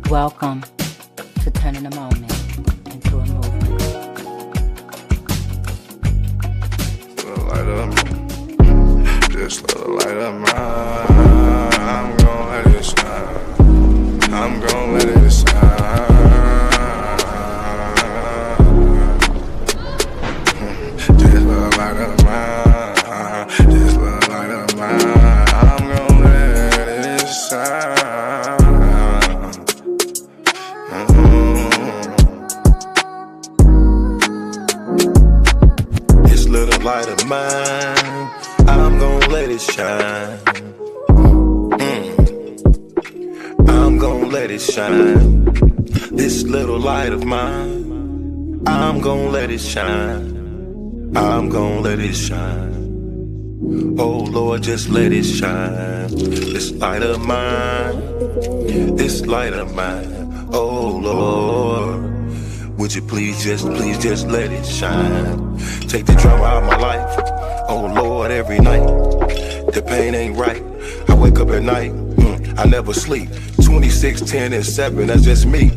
Welcome to turning a moment into a movement. This little light of mine, I'm gon' let it shine. I'm gon' let it shine. This little light of mine, this little light of mine, I'm gon' let it shine. This little light of mine, I'm gon' let it shine. I'm gon' let it shine. This little light of mine, I'm gon' let it shine. I'm gon' let it shine. Oh Lord, just let it shine. This light of mine, this light of mine. Oh Lord, would you please just let it shine. Take the drama out of my life. Oh Lord, every night, the pain ain't right. I wake up at night, I never sleep. 26, 10, and 7, that's just me.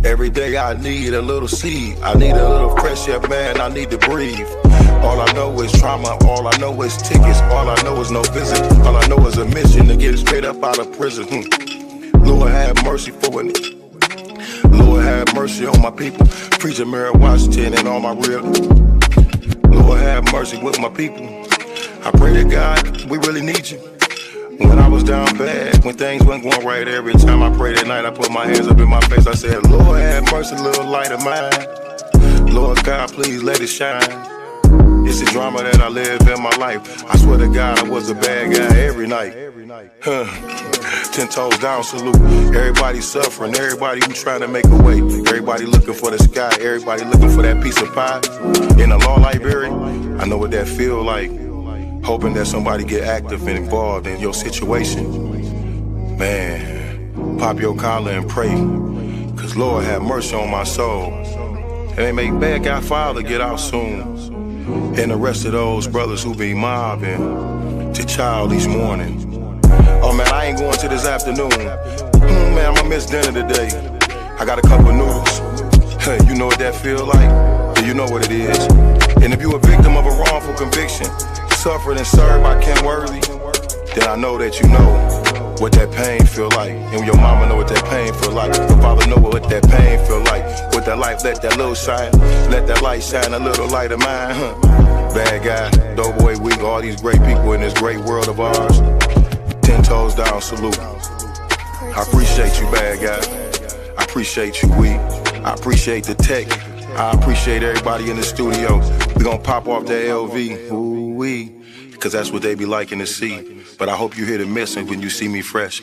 Every day I need a little seed. I need a little fresh air, man, I need to breathe. All I know is trauma, all I know is tickets. All I know is no visit, all I know is a mission to get straight up out of prison. Lord have mercy for me. Lord have mercy on my people. Preacher Mary Washington and all my real. Lord have mercy with my people. I pray to God, we really need you. When I was down bad, when things weren't going right, every time I prayed at night, I put my hands up in my face. I said, Lord have mercy, little light of mine. Lord God, please let it shine. It's the drama that I live in my life. I swear to God, I was a bad guy every night. 10 toes down, salute. Everybody suffering, everybody who trying to make a way. Everybody looking for the sky, everybody looking for that piece of pie. In a law library, I know what that feel like. Hoping that somebody get active and involved in your situation. Man, pop your collar and pray. Cause Lord have mercy on my soul. And they make bad guy father get out soon. And the rest of those brothers who be mobbing to child each morning. Oh man, I ain't going to this afternoon. Man, I'ma miss dinner today. I got a couple noodles. You know what that feel like? Do you know what it is? And if you a victim of a wrongful conviction, suffered and served by Ken Worthy, then I know that you know what that pain feel like. And your mama know what that pain feel like. Your father know what that pain feel like. With that life, let that little shine. Let that light shine, a little light of mine. Bad guy, doughboy weak, all these great people in this great world of ours. 10 toes down, salute. I appreciate you, bad guy. I appreciate you, weak. I appreciate the tech. I appreciate everybody in the studio. We gonna pop off that LV, ooh-wee, cause that's what they be liking to see. But I hope you hear the missing when you see me fresh.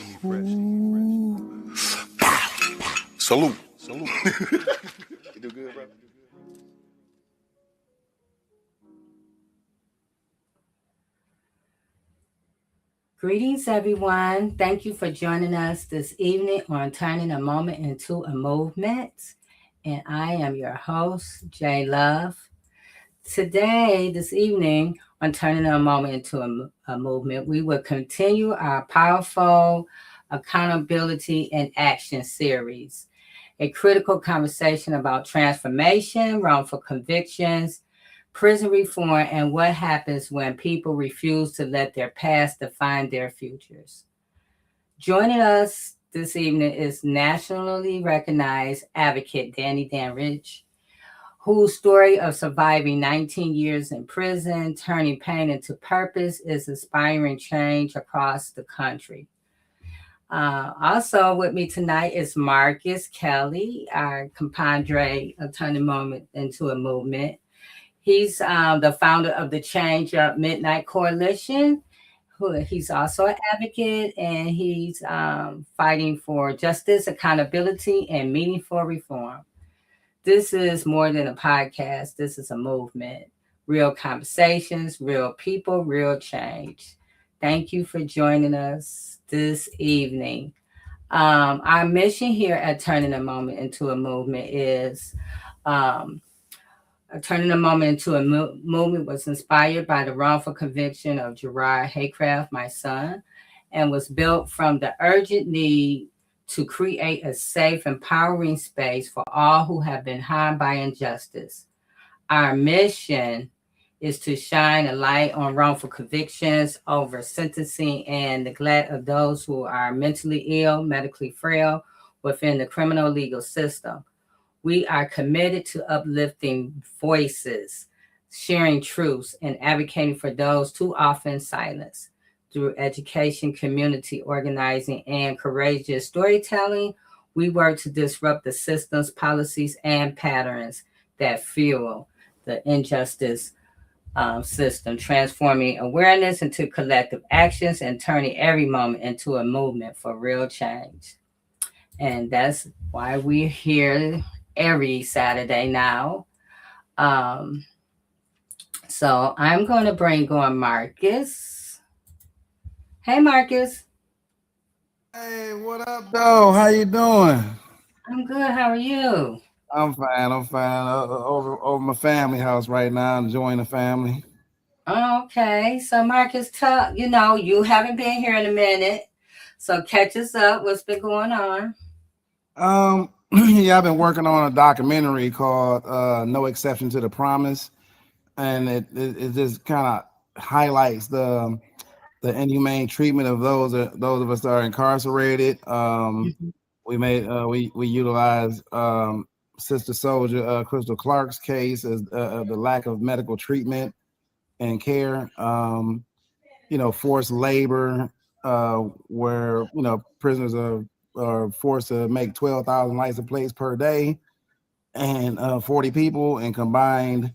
Salute. You do good, bro? Greetings, everyone. Thank you for joining us this evening on Turning a Moment into a Movement. And I am your host, J Love. This evening, on Turning a Moment into a Movement, we will continue our powerful accountability and action series, a critical conversation about transformation, wrongful convictions, prison reform, and what happens when people refuse to let their past define their futures. Joining us this evening is nationally recognized advocate Danny Dandridge, whose story of surviving 19 years in prison, turning pain into purpose, is inspiring change across the country. Also with me tonight is Marcus Kelly, our compadre of Turning Moment into a Movement. He's the founder of the Change Up Midnight Coalition. He's also an advocate, and he's fighting for justice, accountability, and meaningful reform. This is more than a podcast. This is a movement. Real conversations, real people, real change. Thank you for joining us this evening. Our mission here at Turning a Moment into a Movement is Turning a Moment into a Movement was inspired by the wrongful conviction of Gerard Haycraft, my son, and was built from the urgent need to create a safe, empowering space for all who have been harmed by injustice. Our mission is to shine a light on wrongful convictions, over sentencing, and neglect of those who are mentally ill, medically frail within the criminal legal system. We are committed to uplifting voices, sharing truths, and advocating for those too often silenced. Through education, community organizing, and courageous storytelling, we work to disrupt the systems, policies, and patterns that fuel the injustice system, transforming awareness into collective actions and turning every moment into a movement for real change. And that's why we're here every Saturday now. Um, so I'm going to bring on Marcus. Hey, Marcus. Hey, what up, though? How you doing? I'm good. How are you? I'm fine. I'm fine. Over my family house right now, enjoying the family. Okay. So, Marcus, you haven't been here in a minute. So, catch us up. What's been going on? Yeah, I've been working on a documentary called "No Exception to the Promise," and it just kind of highlights the inhumane treatment of those of us that are incarcerated. Mhm. We utilize Sister Soldier Crystal Clark's case as the lack of medical treatment and care. Forced labor, where prisoners are forced to make 12,000 license plates per day, and 40 people, and combined,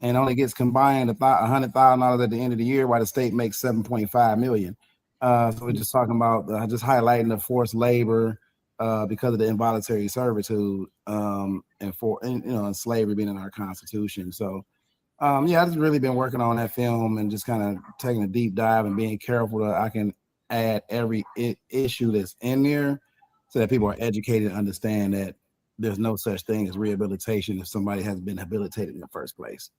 and only gets combined $100,000 at the end of the year, while the state makes 7.5 million. So we're just talking about just highlighting the forced labor because of the involuntary servitude, and slavery being in our Constitution. So yeah, I've just really been working on that film and just kind of taking a deep dive and being careful that I can add every issue that's in there so that people are educated and understand that there's no such thing as rehabilitation if somebody has been habilitated in the first place.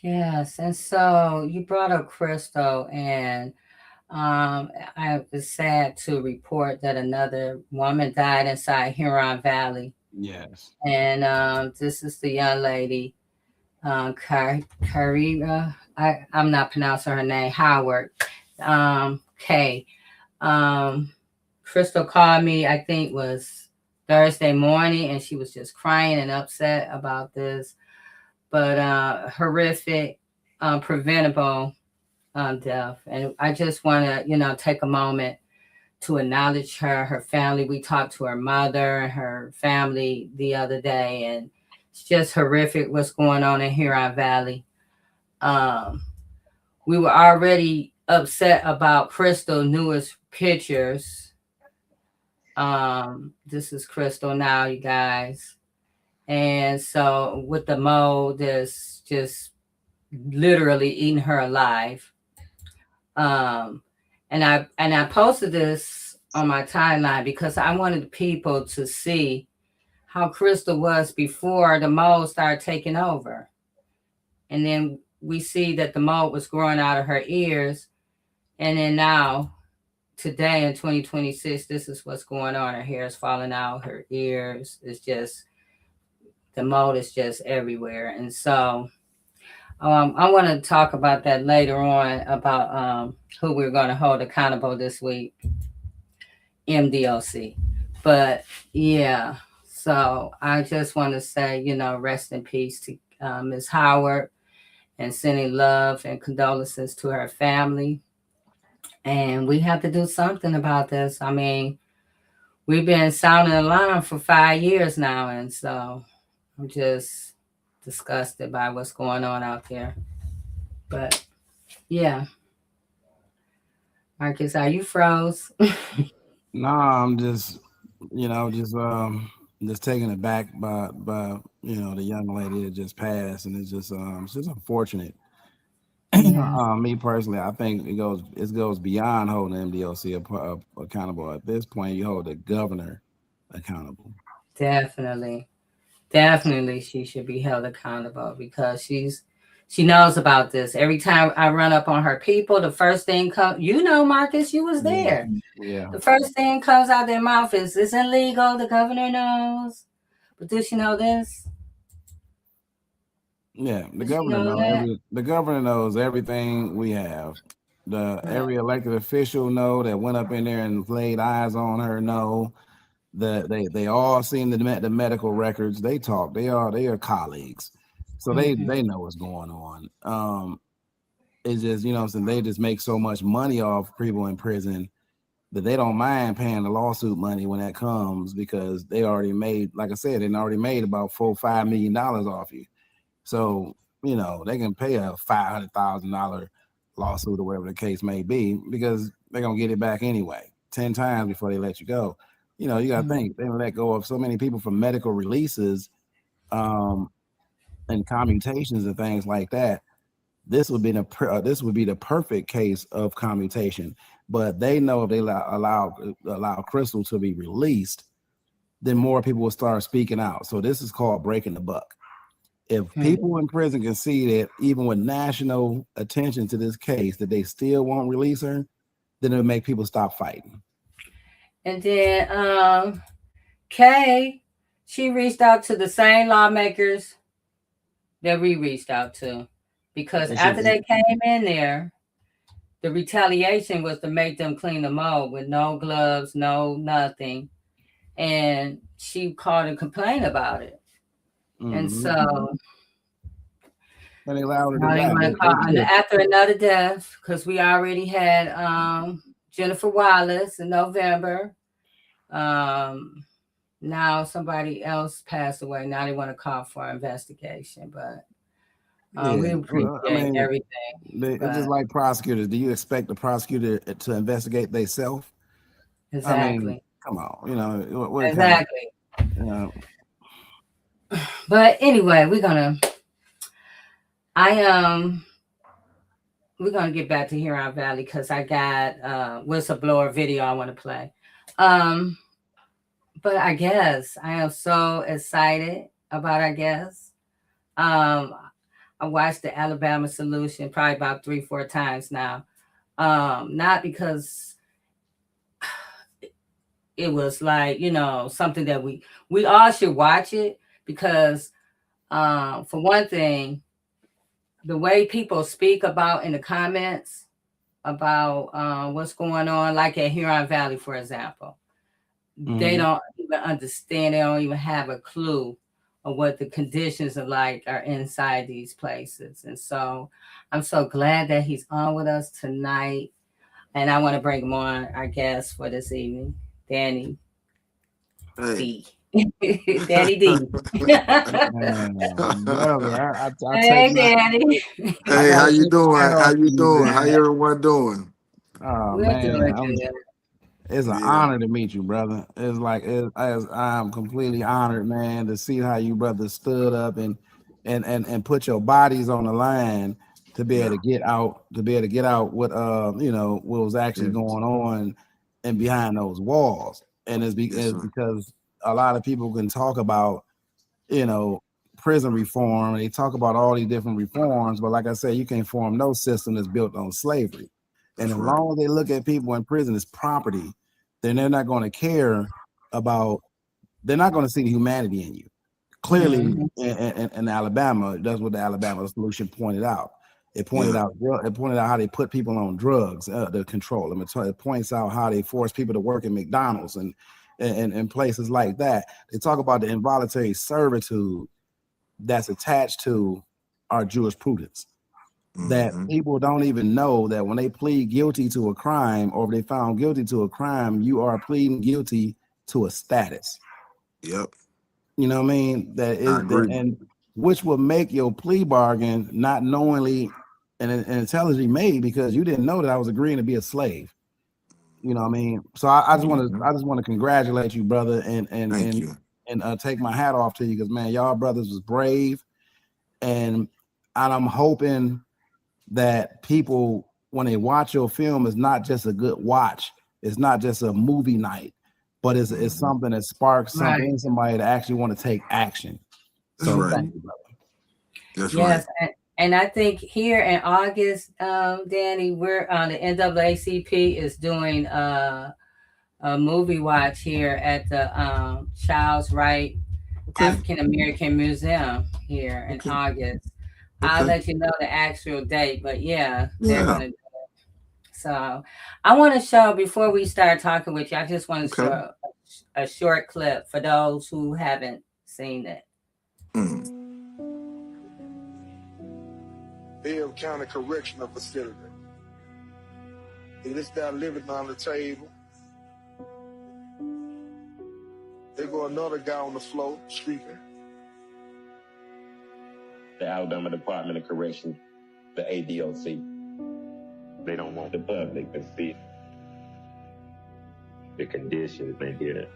Yes. And so you brought up Crystal, and I was sad to report that another woman died inside Huron Valley. Yes. And this is the young lady, Karira. I'm not pronouncing her name. Howard. Kay. Um, Crystal called me. I think was Thursday morning, and she was just crying and upset about this. But horrific, preventable death. And I just want to, take a moment to acknowledge her family. We talked to her mother and her family the other day, and it's just horrific what's going on in Huron Valley. Um, we were already upset about Crystal newest pictures. This is Crystal now, you guys. And so with the mold that's just literally eating her alive. Um, and I posted this on my timeline because I wanted people to see how Crystal was before the mold started taking over. And then we see that the mold was growing out of her ears. And then now, today in 2026, this is what's going on. Her hair is falling out, her ears. It's just, the mold is just everywhere. And so I want to talk about that later on about who we're going to hold accountable this week, MDOC. But yeah, so I just want to say, rest in peace to Ms. Howard, and sending love and condolences to her family. And we have to do something about this. I mean, we've been sounding alarm for 5 years now. And so I'm just disgusted by what's going on out there. But yeah, Marcus, are you froze? No, I'm just taken aback by the young lady that just passed, and it's just unfortunate. Yeah, Me personally, I think it goes beyond holding MDOC accountable. At this point, you hold the governor accountable. definitely. Definitely she should be held accountable because She knows about this. Every time I run up on her people, the first thing comes, Marcus, you was there. Yeah. The first thing comes out their mouth is, "This isn't legal. The governor knows." But does she know this? Yeah, the Does she governor know knows that? the governor knows everything we have. Right. Every elected official know that went up in there and laid eyes on her know that they all seen the medical records. They talk. They are colleagues, so they know what's going on. It's just, you know what I'm saying, they just make so much money off people in prison that they don't mind paying the lawsuit money when that comes, because they already made, like I said, they already made about $4-5 million off you. So, you know, they can pay a $500,000 lawsuit or whatever the case may be, because they're gonna get it back anyway 10 times before they let you go. You know, you gotta think they let go of so many people from medical releases, and commutations and things like that. This would be the perfect case of commutation. But they know if they allow Crystal to be released, then more people will start speaking out. So this is called breaking the buck. If people in prison can see that even with national attention to this case, that they still won't release her, then it'll make people stop fighting. And then Kay, she reached out to the same lawmakers that we reached out to, because after they came in there, the retaliation was to make them clean the mold with no gloves, no nothing. And she called and complained about it. And so and they allowed her to now they want to call after another death, because we already had Jennifer Wallace in November. Now somebody else passed away. Now they want to call for investigation, but we appreciate everything. It's just like prosecutors. Do you expect the prosecutor to investigate themselves? Exactly. I mean, come on, you know what exactly. Kind of, But anyway, we're gonna get back to Huron Valley, because I got whistleblower video I want to play. But I guess I am so excited about our guest. I watched the Alabama Solution probably about 3-4 times now. Not because it was like, something that we all should watch it, because for one thing, the way people speak about in the comments about what's going on, like at Huron Valley, for example, they don't even understand. They don't even have a clue of what the conditions are inside these places. And so I'm so glad that he's on with us tonight. And I want to bring him on, our guest for this evening, Danny D. Danny D. Hey, Danny. Hey, how you doing? How you doing? How everyone doing? Oh, man. It's an honor to meet you, brother. It's like I'm completely honored, man, to see how you brothers stood up and put your bodies on the line to be able to get out what what was actually going on and behind those walls. And it's because a lot of people can talk about prison reform. They talk about all these different reforms, but like I said, you can't form no system that's built on slavery. And as long as they look at people in prison as property, then they're not going to care about, they're not going to see the humanity in you. Clearly, in Alabama, that's what the Alabama Solution pointed out. It pointed out how they put people on drugs, the control them. It points out how they force people to work at McDonald's and places like that. They talk about the involuntary servitude that's attached to our jurisprudence. That people don't even know that when they plead guilty to a crime, or if they found guilty to a crime, you are pleading guilty to a status. Yep. You know what I mean? That is, and which will make your plea bargain not knowingly and intelligently made, because you didn't know that I was agreeing to be a slave. You know what I mean? So I just want to congratulate you, brother, and take my hat off to you, because man, y'all brothers was brave, and I'm hoping that people, when they watch your film, is not just a good watch. It's not just a movie night, but it's something that sparks something in somebody to actually want to take action. So thank you, brother. That's right. And I think here in August, Danny, we're on the NAACP is doing a movie watch here at the Charles Wright Okay. African American Museum here in Okay. August. I'll Okay. let you know the actual date, but yeah, they're Yeah. gonna. So, I want to show before we start talking with you. I just want to Okay. show a short clip for those who haven't seen it. Mm. Bill County Correctional Facility. This guy living on the table. There go another guy on the floor sleeping. The Alabama Department of Correction, the ADOC. They don't want the public to see the conditions in here.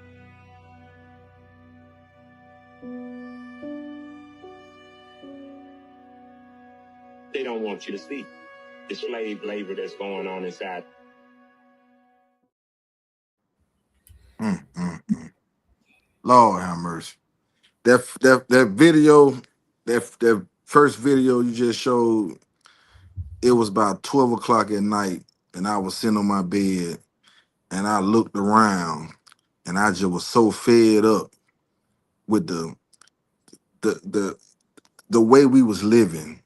They don't want you to see the slave labor that's going on inside. Lord have mercy. That video, that first video you just showed, it was about 12 o'clock at night, and I was sitting on my bed, and I looked around, and I just was so fed up with the the the way we was living,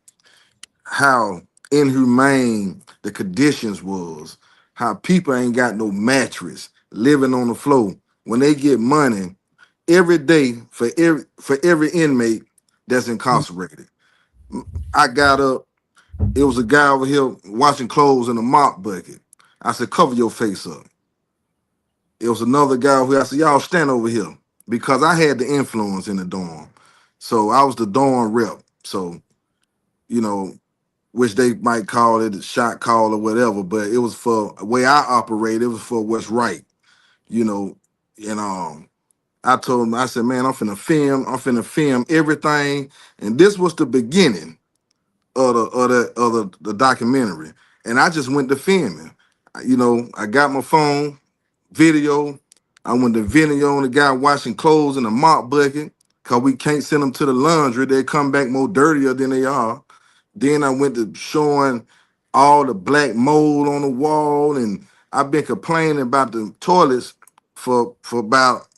how inhumane the conditions was, how people ain't got no mattress, living on the floor. When they get money every day for every inmate that's incarcerated. I got up. It was a guy over here washing clothes in a mop bucket. I said, cover your face up. It was another guy who I said, y'all stand over here, because I had the influence in the dorm. So I was the dorm rep. So, you know, which they might call it a shot call or whatever, but it was for the way I operate, it was for what's right, you know. And I told him, I said, man, I'm finna film everything. And this was the beginning of the documentary. And I just went to filming. You know, I got my phone, video. I went to video on the guy washing clothes in a mop bucket, because we can't send them to the laundry. They come back more dirtier than they are. Then I went to showing all the black mold on the wall. And I've been complaining about the toilets for about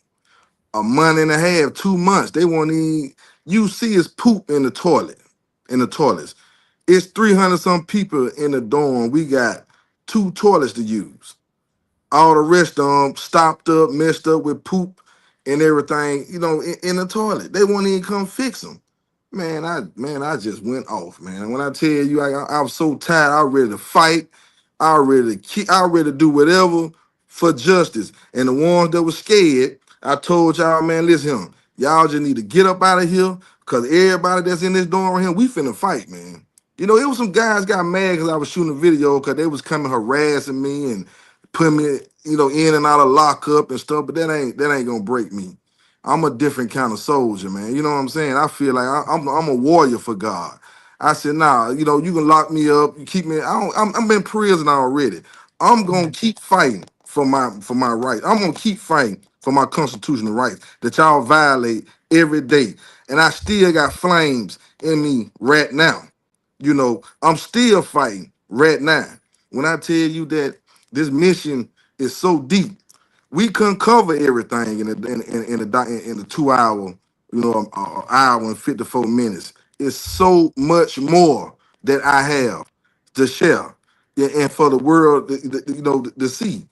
a month and a half, 2 months. They won't even, you see is poop in the toilet, in the toilets. It's 300 some people in the dorm. We got 2 toilets to use. All the rest of them stopped up, messed up with poop and everything, you know, in the toilet. They won't even come fix them. Man, I just went off, man. When I tell you, I was so tired, I was ready to fight. I ready to do whatever for justice. And the ones that were scared, I told y'all, man, listen, y'all just need to get up out of here, because everybody that's in this dorm right here, we finna fight, man. You know, it was some guys got mad because I was shooting a video, because they was coming harassing me and putting me, you know, in and out of lockup and stuff. But that ain't gonna break me. I'm a different kind of soldier, man. You know what I'm saying? I feel like I'm a warrior for God. I said, nah, you know, you can lock me up, you keep me. I'm in prison already. I'm gonna keep fighting for my rights. I'm gonna keep fighting for my constitutional rights that y'all violate every day. And I still got flames in me right now. You know, I'm still fighting right now. When I tell you that this mission is so deep, we couldn't cover everything in the 2 hour, you know, hour and 54 minutes. It's so much more that I have to share, yeah, and for the world, you know, to see.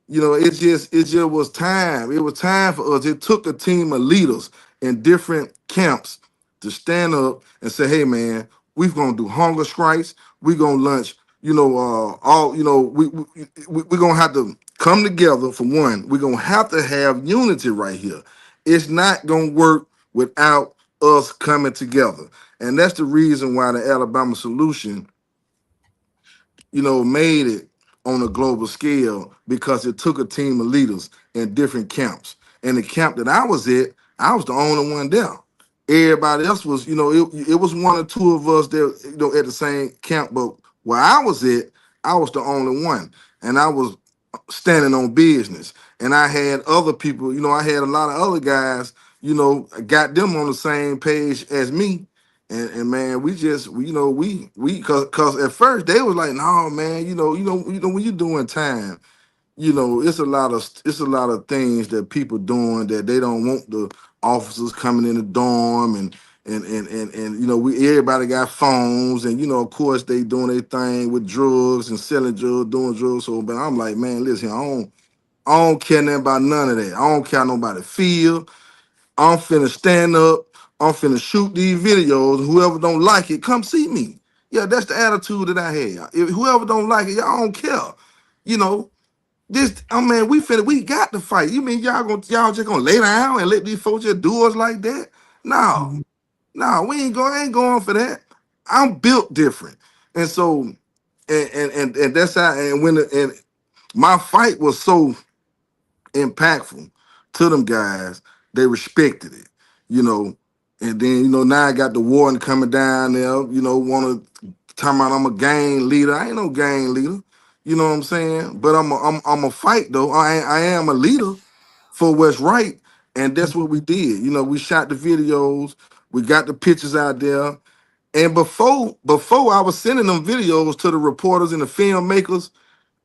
You know, it just was time. It was time for us. It took a team of leaders in different camps to stand up and say, "Hey, man, we're gonna do hunger strikes. We're gonna lunch. You know, all you know, we're gonna have to come together. For one, we're gonna have to have unity right here. It's not gonna work without us coming together, and that's the reason why the Alabama solution, you know, made it on a global scale, because it took a team of leaders in different camps. And the camp that I was at, I was the only one there. Everybody else was, you know, it was one or two of us that, you know, at the same camp, but where I was at, I was the only one. And I was standing on business. And I had other people, you know, I had a lot of other guys, you know, got them on the same page as me. And man, cause at first they was like, no, man, when you doing time, it's a lot of things that people doing that they don't want the officers coming in the dorm and we everybody got phones and of course they doing their thing with drugs and selling drugs, doing drugs. So but I'm like, man, listen, I don't care nothing about none of that. I don't care how nobody feel. I'm finna stand up. I'm finna shoot these videos. Whoever don't like it, come see me. Yeah, that's the attitude that I had. If whoever don't like it, y'all don't care. You know, we got to fight. You mean y'all just gonna lay down and let these folks just do us like that? No, Mhm. no, I ain't going for that. I'm built different. And so and that's how and my fight was so impactful to them guys. They respected it, you know. And then now I got the warden coming down there, want to talk about I'm a gang leader. I ain't no gang leader, you know what I'm saying? But I'm a fight though. I am a leader for what's right, and that's what we did. We shot the videos, we got the pictures out there, and before I was sending them videos to the reporters and the filmmakers,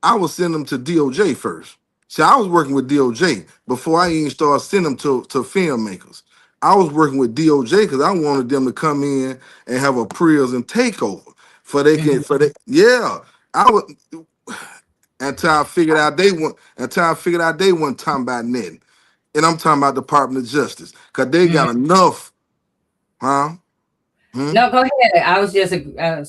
I would send them to DOJ first. See, I was working with DOJ before I even started sending them to filmmakers. I was working with DOJ because I wanted them to come in and have a prison takeover Mhm. yeah. I would until I figured out they weren't talking about nothing. And I'm talking about Department of Justice. Cause they Mhm. got enough, huh? Hmm? No, go ahead. I was just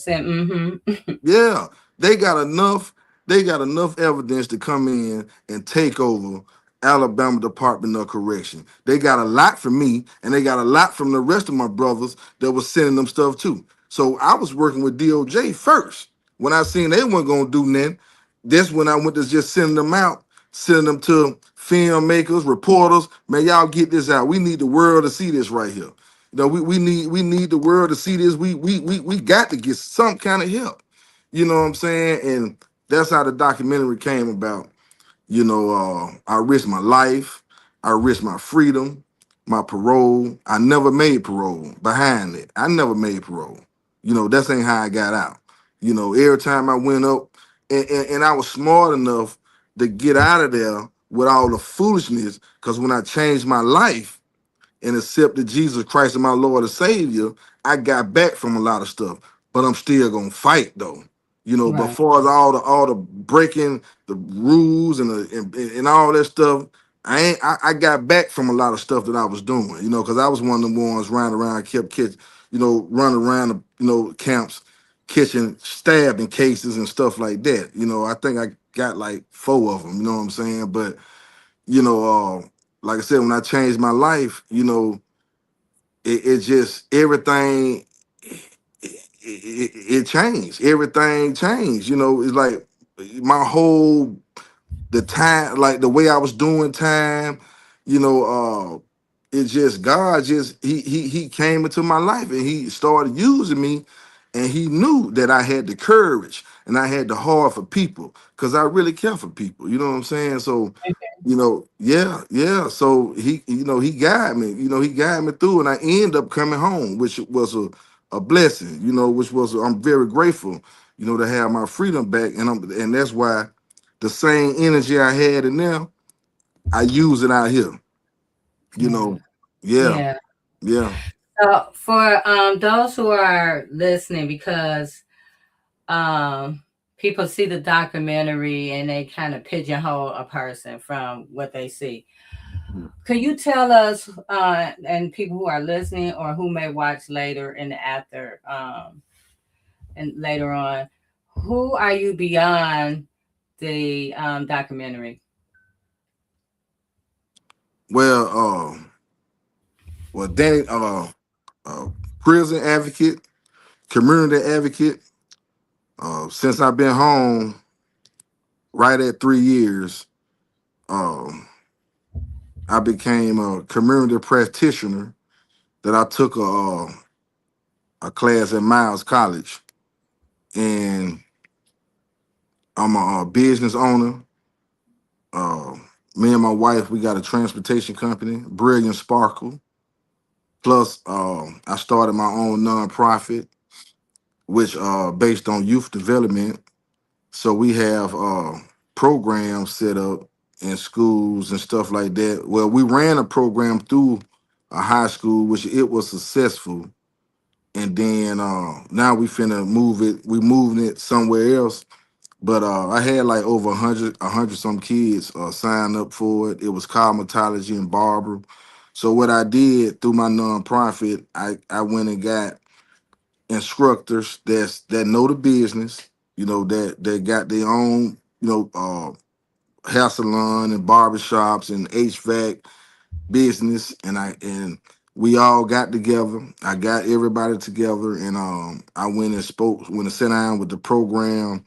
saying, Yeah, they got enough. They got enough evidence to come in and take over Alabama Department of Correction. They got a lot from me, and they got a lot from the rest of my brothers that was sending them stuff too. So I was working with DOJ first. When I seen they weren't gonna do nothing, that's when I went to just sending them out, sending them to filmmakers, reporters. Man, y'all get this out. We need the world to see this right here. We need the world to see this. We got to get some kind of help. You know what I'm saying? And that's how the documentary came about. I risked my life, I risked my freedom, my parole. I never made parole behind it. I never made parole. That's ain't how I got out. Every time I went up, and I was smart enough to get out of there with all the foolishness. Because when I changed my life, and accepted Jesus Christ as my Lord and Savior, I got back from a lot of stuff. But I'm still gonna fight though. But right, far as all the breaking the rules and all that stuff, I got back from a lot of stuff that I was doing, because I was one of the ones running around, kept catch, running around the camps, catching stabbing cases and stuff like that. I think I got like 4 of them, you know what I'm saying? But you know, like I said, when I changed my life, it just everything it changed. Everything changed. It's like my whole the time, like the way I was doing time, it just God just he came into my life and he started using me, and he knew that I had the courage and I had the heart for people because I really care for people. You know what I'm saying? So, yeah, yeah. So he guided me. He guided me through, and I ended up coming home, which was a blessing. Which was I'm very grateful. To have my freedom back, and that's why the same energy I had in there, I use it out here. You yeah, know, yeah, yeah. yeah. So for those who are listening, because people see the documentary and they kind of pigeonhole a person from what they see. Could you tell us, and people who are listening or who may watch later and after, and later on, who are you beyond the documentary? Well, Danny, uh, prison advocate, community advocate. Since I've been home, right at 3 years, um, I became a community practitioner. That I took a class at Miles College, and I'm a business owner. Uh, Me and my wife, we got a transportation company, Brilliant Sparkle. Plus, I started my own nonprofit, which based on youth development. So we have programs set up in schools and stuff like that. Well, we ran a program through a high school, which it was successful, and then now we finna move it. We moving it somewhere else. But I had like over a hundred some kids sign up for it. It was cosmetology and barber. So what I did through my nonprofit, I went and got instructors that know the business, that got their own, hair salon and barbershops and HVAC business, and we all got together. I got everybody together, and I went and sat down with the program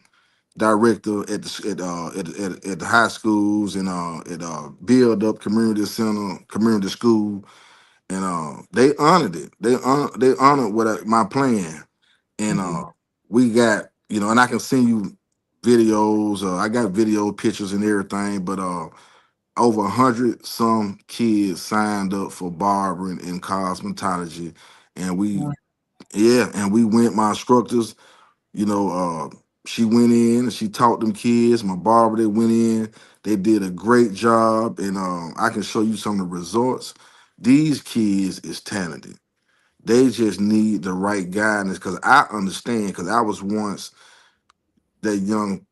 director at the high schools and at Build Up Community Center, community school, and they honored it. They honored my plan, and Mhm. we got, and I can send you videos. I got video pictures and everything, but over 100 some kids signed up for barbering and cosmetology, and Wow. we went. My instructors, she went in and she taught them kids. My barber, they went in, they did a great job, and I can show you some of the results. These kids is talented. They just need the right guidance, because I understand, because I was once that young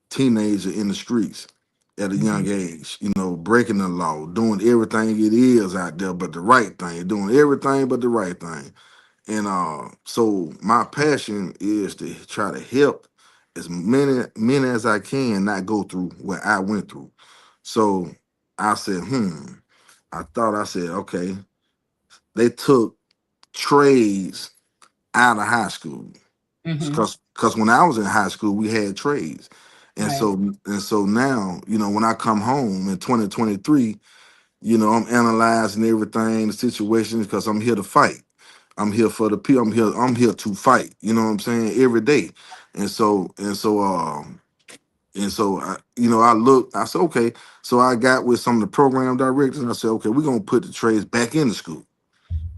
teenager in the streets at a young Mhm. age, breaking the law, doing everything it is out there but the right thing, doing everything but the right thing. And so my passion is to try to help as many men as I can not go through what I went through. So I said, I said, okay, they took trades out of high school. Mhm. Because when I was in high school, we had trades. And Right. so now, when I come home in 2023, I'm analyzing everything, the situations, because I'm here to fight. I'm here for the people. I'm here to fight. You know what I'm saying? Every day. And so I look, I said, okay. So I got with some of the program directors, and I said, okay, we're gonna put the trades back in the school.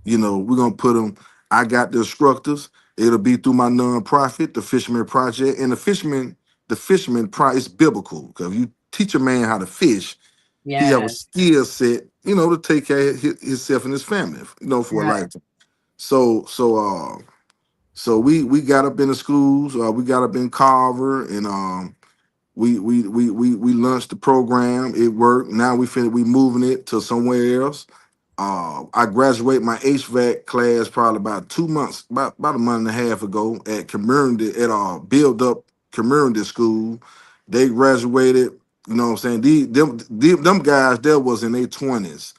We're gonna put them. I got the instructors. It'll be through my nonprofit, the Fisherman Project, and the fisherman is biblical. Because if you teach a man how to fish, he have a Yes. skill set, to take care of himself and his family, for a Right. lifetime. So we got up in the schools. We got up in Carver, and we launched the program. It worked. Now we moving it to somewhere else. I graduated my HVAC class probably about 2 months, about a month and a half ago at Build Up Community School. They graduated. You know what I'm saying? Them guys there was in their 20s.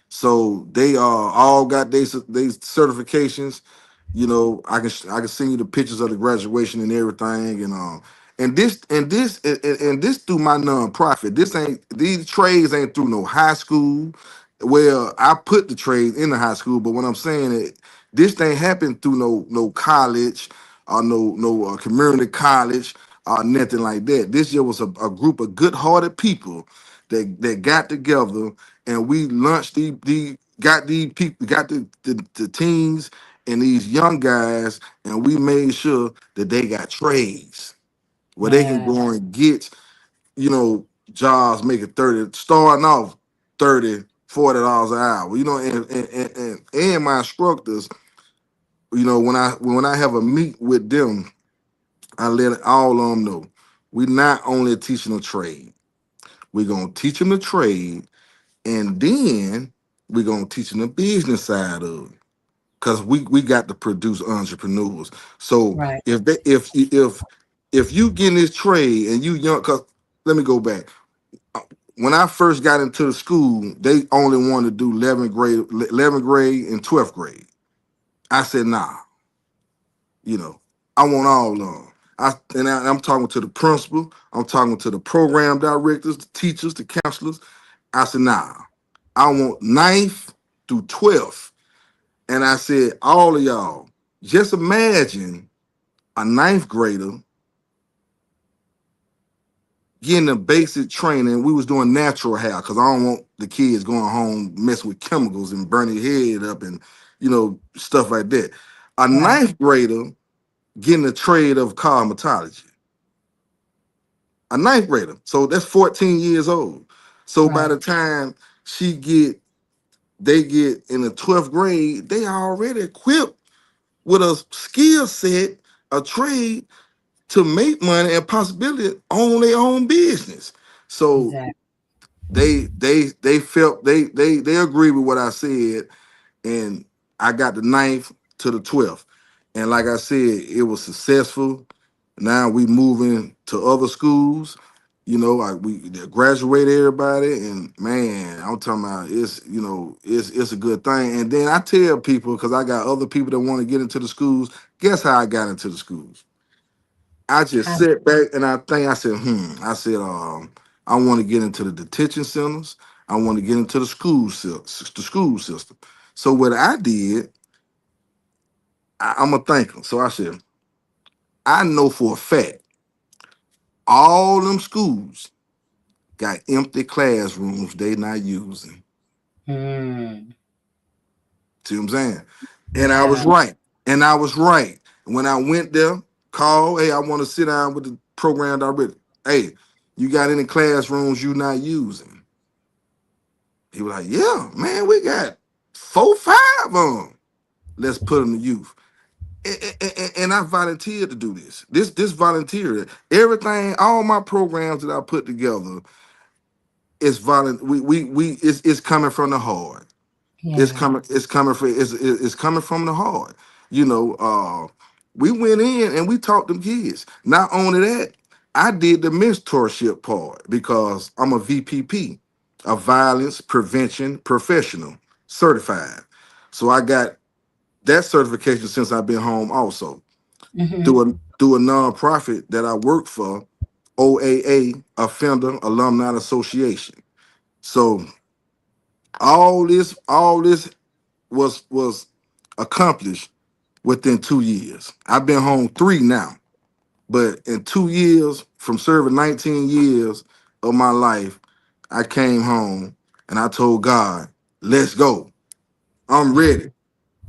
So they all got they certifications. I can send you the pictures of the graduation and everything, and this through my nonprofit. These trades ain't through no high school. Well, I put the trades in the high school, but what I'm saying is this ain't happened through no college or no community college or nothing like that. This year was a group of good-hearted people that got together, and we launched the got these people, got the teens and these young guys, and we made sure that they got trades where they can Yeah. go and get, jobs making 30, starting off 30, $40 an hour. And my instructors, when I have a meet with them, I let all of them know we not only teaching a trade, we're gonna teach them the trade, and then we're gonna teach them the business side of it. Because we got to produce entrepreneurs. So Right. if you get in this trade and you young, because let me go back. When I first got into the school, they only wanted to do 11th grade and 12th grade. I said, nah, I want all of them. I'm talking to the principal, I'm talking to the program directors, the teachers, the counselors. I said, nah, I want ninth through 12th. And I said, all of y'all, just imagine a ninth grader getting the basic training. We was doing natural hair because I don't want the kids going home messing with chemicals and burning their head up and stuff like that. A Right. ninth grader getting a trade of cosmetology. A ninth grader. So that's 14 years old. So by Right. the time she get they get in the 12th grade, they are already equipped with a skill set, a trade to make money and possibility on their own business. So Exactly. they felt they agree with what I said, and I got the ninth to the 12th. And like I said, it was successful. Now we moving to other schools. We graduated everybody, and man, I'm talking about it's a good thing. And then I tell people, because I got other people that want to get into the schools. Guess how I got into the schools? I just How? sit back and I think I said, I want to get into the detention centers. I want to get into the school system. So what I did, I'm a thinker. So I said, I know for a fact all them schools got empty classrooms they not using. Mm, See what I'm saying? And I was yeah. right. And I was right. When I went there, called, hey, I want to sit down with the program director. Hey, you got any classrooms you not using? He was like, yeah, man, we got 4, 5 of them. Let's put them to youth. And I volunteered to do this. This volunteer, everything, all my programs that I put together is it's coming from the heart. Yeah. It's coming from the heart. You know, we went in and we taught them kids. Not only that, I did the mentorship part because I'm a VPP, a violence prevention professional, certified. So I got that certification since I've been home also Mm-hmm. through a nonprofit that I work for, OAA, Offender Alumni Association. So all this was accomplished within 2 years. I've been home 3 now, but in 2 years, from serving 19 years of my life, I came home and I told God, let's go. I'm ready.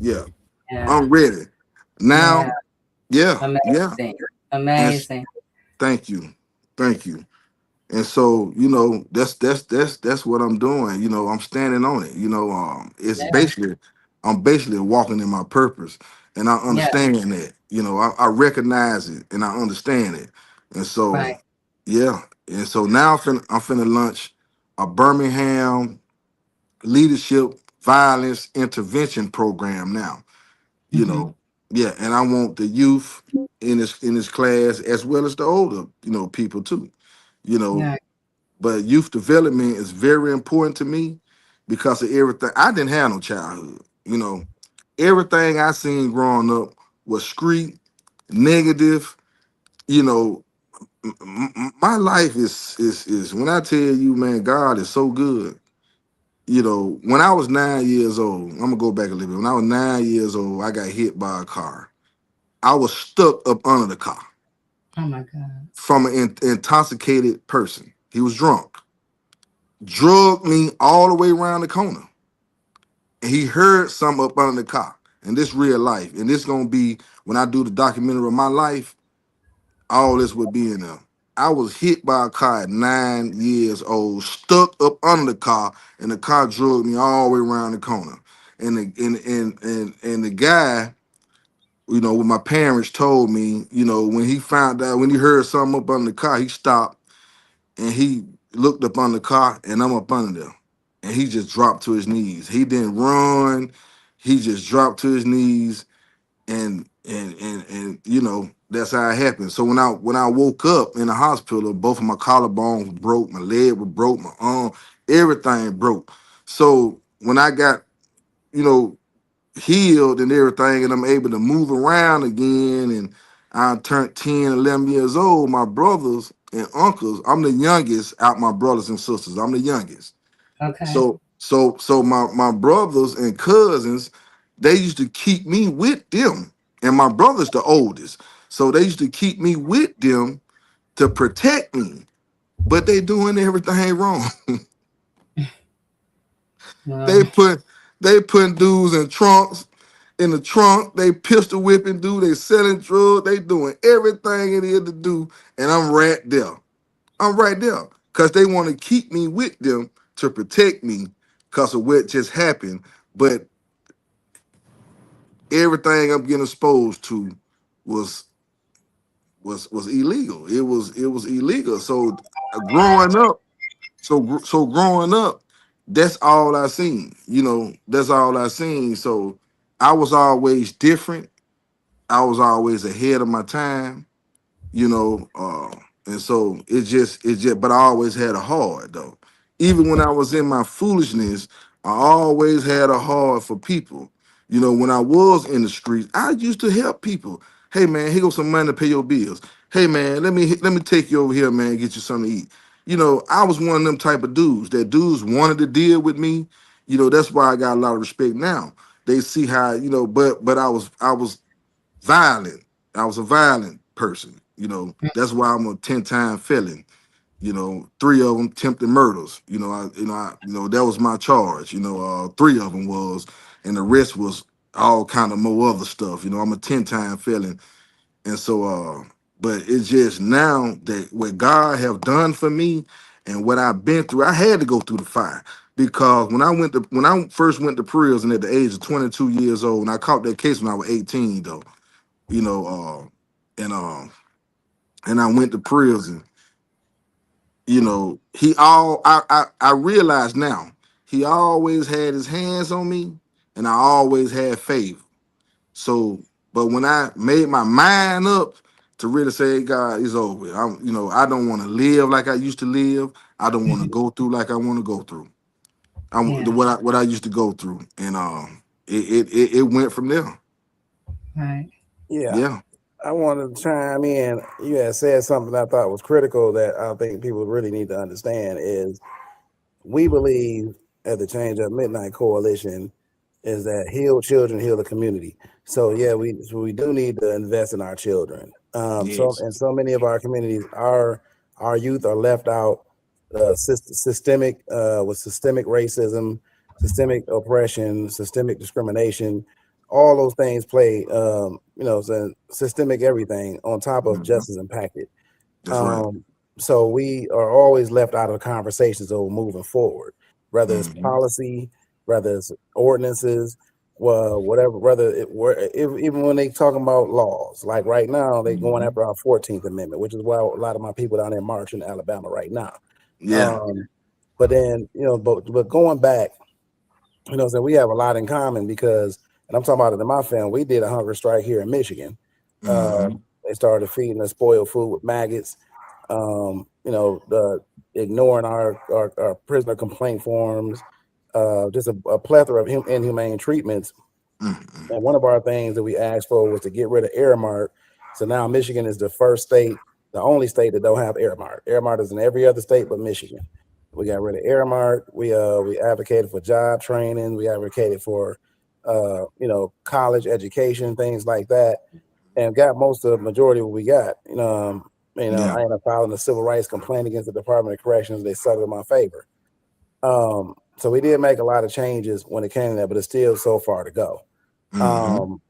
Yeah, Yeah. I'm ready. Yeah. Now, yeah. Amazing. And Amazing. thank you. Thank you. And so, that's what I'm doing. I'm standing on it. It's Yeah. basically I'm basically walking in my purpose, and I Yeah. understand that. I recognize it and I understand it. And so, Right. yeah. And so now I'm finna launch a Birmingham leadership violence intervention program now. You Mm-hmm. know, yeah, and I want the youth in this class as well as the older, people too. You know, Yeah. but youth development is very important to me because of everything. I didn't have no childhood. Everything I seen growing up was street, negative. You know, my life is when I tell you, man, God is so good. When I was 9 years old, I'm gonna go back a little bit. When I was 9 years old, I got hit by a car. I was stuck up under the car Oh my God. from an intoxicated person. He was drunk, drugged me all the way around the corner. And he heard something up under the car. And this real life. And this gonna be when I do the documentary of my life, all this would be in there. I was hit by a car at 9 years old, stuck up under the car, and the car drugged me all the way around the corner. And the guy, what my parents told me, when he found out, when he heard something up under the car, he stopped and he looked up on the car, and I'm up under there. And he just dropped to his knees. He didn't run. He just dropped to his knees, and that's how it happened. So when I woke up in the hospital, both of my collarbones broke, my leg was broke, my arm, everything broke. So when I got you know healed and everything, and I'm able to move around again, and I turned 10, 11 years old, my brothers and uncles, I'm the youngest out my brothers and sisters. I'm the youngest. Okay. So my brothers and cousins, they used to keep me with them. And my brother's the oldest. So they used to keep me with them to protect me. But they doing everything wrong. Well, they put they putting dudes in trunks. in the trunk. They pistol whipping, dude. They selling drugs. They doing everything it is to do, and I'm right there. I'm right there because they want to keep me with them to protect me because of what just happened. But everything I'm getting exposed to was was illegal. It was illegal. So growing up, so growing up, that's all I seen. That's all I seen. So I was always different. I was always ahead of my time. you know, uh, and so it just, but I always had a heart though. Even when I was in my foolishness, I always had a heart for people. When I was in the streets, I used to help people. Hey man, here goes some money to pay your bills. Hey man, let me take you over here, man, and get you something to eat. I was one of them type of dudes that dudes wanted to deal with me. That's why I got a lot of respect now. They see how, but I was violent. I was a violent person. That's why I'm a 10-time felon. Three of them attempted murders. That was my charge. Three of them was, and the rest was all kind of more other stuff. I'm a 10-time felon, and so but it's just now that what God have done for me and what I've been through, I had to go through the fire. Because when I first went to prison at the age of 22 years old, and I caught that case when I was 18 though, you know, and I went to prison. I realize now he always had his hands on me, and I always had favor. So, but when I made my mind up to really say, "Hey, God, it's over. I don't want to live like I used to live. I don't want to go through like I want to go through. Yeah. What I used to go through, and it went from there. Right. Yeah. Yeah, I wanted to chime in. You had said something I thought was critical that I think people really need to understand is we believe at the Change Up Midnight Coalition is that heal children, heal the community. So yeah, we do need to invest in our children. So yes, and so many of our communities, our youth are left out. With systemic racism, systemic oppression, systemic discrimination, all those things play. Systemic everything on top of hmm justice impacted. that's right. Um, so we are always left out of conversations over moving forward, whether it's hmm policy, whether it's ordinances, well, whatever, even when they talking about laws, like right now, they going hmm after our 14th Amendment, which is why a lot of my people down there marching in Alabama right now. Yeah. Um, but then, but going back, so we have a lot in common because, and I'm talking about it in my family, we did a hunger strike here in Michigan. hmm They started feeding us spoiled food with maggots, the ignoring our prisoner complaint forms, just a plethora of inhumane treatments. hmm And one of our things that we asked for was to get rid of Airmark. So now Michigan is the first state, the only state that don't have Airmark. Airmark is in every other state but Michigan. We got rid of Airmark. We advocated for job training. We advocated for college education, things like that, and got most of the majority of what we got. Yeah. I ended up filing a civil rights complaint against the Department of Corrections. They settled in my favor. So we did make a lot of changes when it came to that, but it's still so far to go. hmm Um,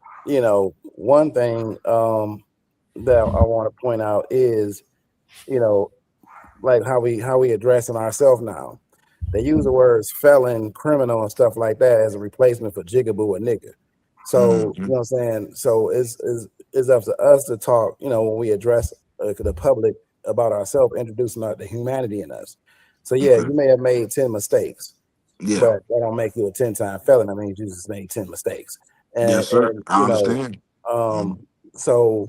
One thing that I want to point out is, you know, like how we addressing ourselves now. They use the words felon, criminal, and stuff like that as a replacement for jigaboo or nigga. So you hmm know what I'm saying. So it's up to us to talk. When we address the public about ourselves, introducing the humanity in us. So yeah, Okay. you may have made 10 mistakes, Yeah. but that don't make you a 10-time felon. I mean, you just made 10 mistakes, and Yes, sir. and I understand. um, Mhm. so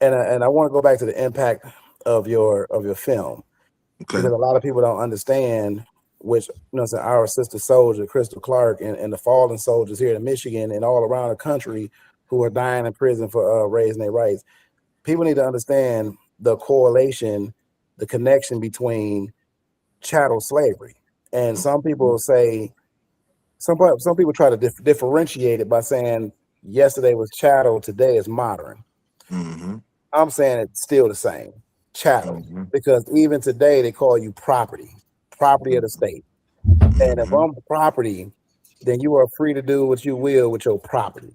and I want to go back to the impact of your film Okay. because a lot of people don't understand, which our sister soldier Crystal Clark and the fallen soldiers here in Michigan and all around the country who are dying in prison for raising their rights. People need to understand the correlation, the connection between chattel slavery, and some people say some people try to differentiate it by saying yesterday was chattel, today is modern. hmm I'm saying it's still the same, chattel, hmm because even today they call you property of the state. And if hmm I'm property, then you are free to do what you will with your property.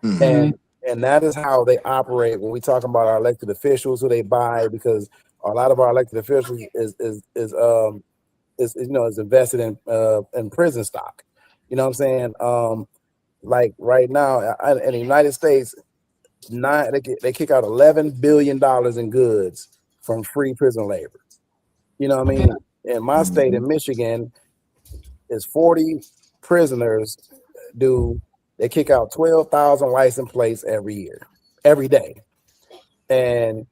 Mm-hmm. and that is how they operate when we talk about our elected officials who they buy, because a lot of our elected officials is is invested in prison stock. You know what I'm saying? Like right now in the United States, they kick out $11 billion in goods from free prison labor. You know what I mean? In my state, in Michigan, is 40 prisoners do they kick out 12,000 license plates every year, every day. And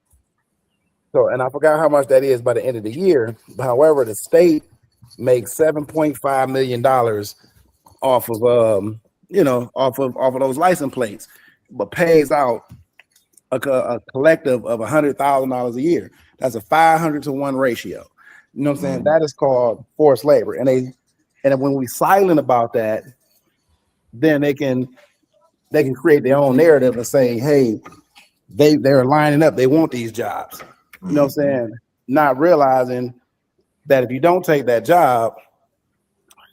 so, and I forgot how much that is by the end of the year. However, the state makes $7.5 million off of off of those license plates, but pays out a collective of $100,000 a year. That's a 500 to 1 ratio. You know what I'm saying? That is called forced labor. And when we silent about that, then they can create their own narrative and say, hey, they're lining up, they want these jobs. You know what I'm saying? Not realizing that if you don't take that job,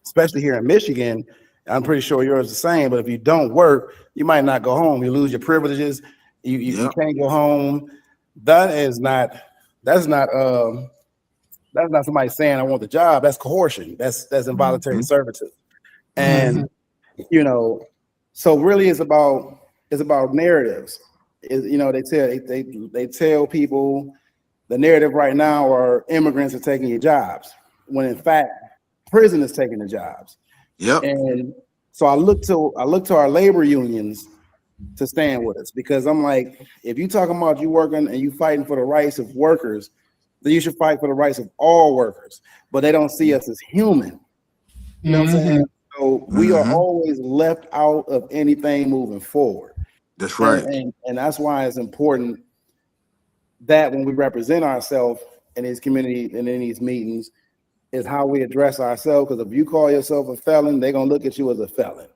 especially here in Michigan, I'm pretty sure yours is the same, but if you don't work, you might not go home. You lose your privileges. You can't go home. That's not somebody saying I want the job. That's coercion. That's involuntary servitude. And so really it's about narratives. They tell people the narrative right now are immigrants are taking your jobs, when in fact prison is taking the jobs. Yep. And so I look to our labor unions to stand with us, because I'm like, if you talking about you working and you fighting for the rights of workers, then you should fight for the rights of all workers. But they don't see us as human. You know what I'm saying? So we are always left out of anything moving forward. That's right. And that's why it's important that when we represent ourselves in these communities and in these meetings, is how we address ourselves. Because if you call yourself a felon, they're gonna look at you as a felon.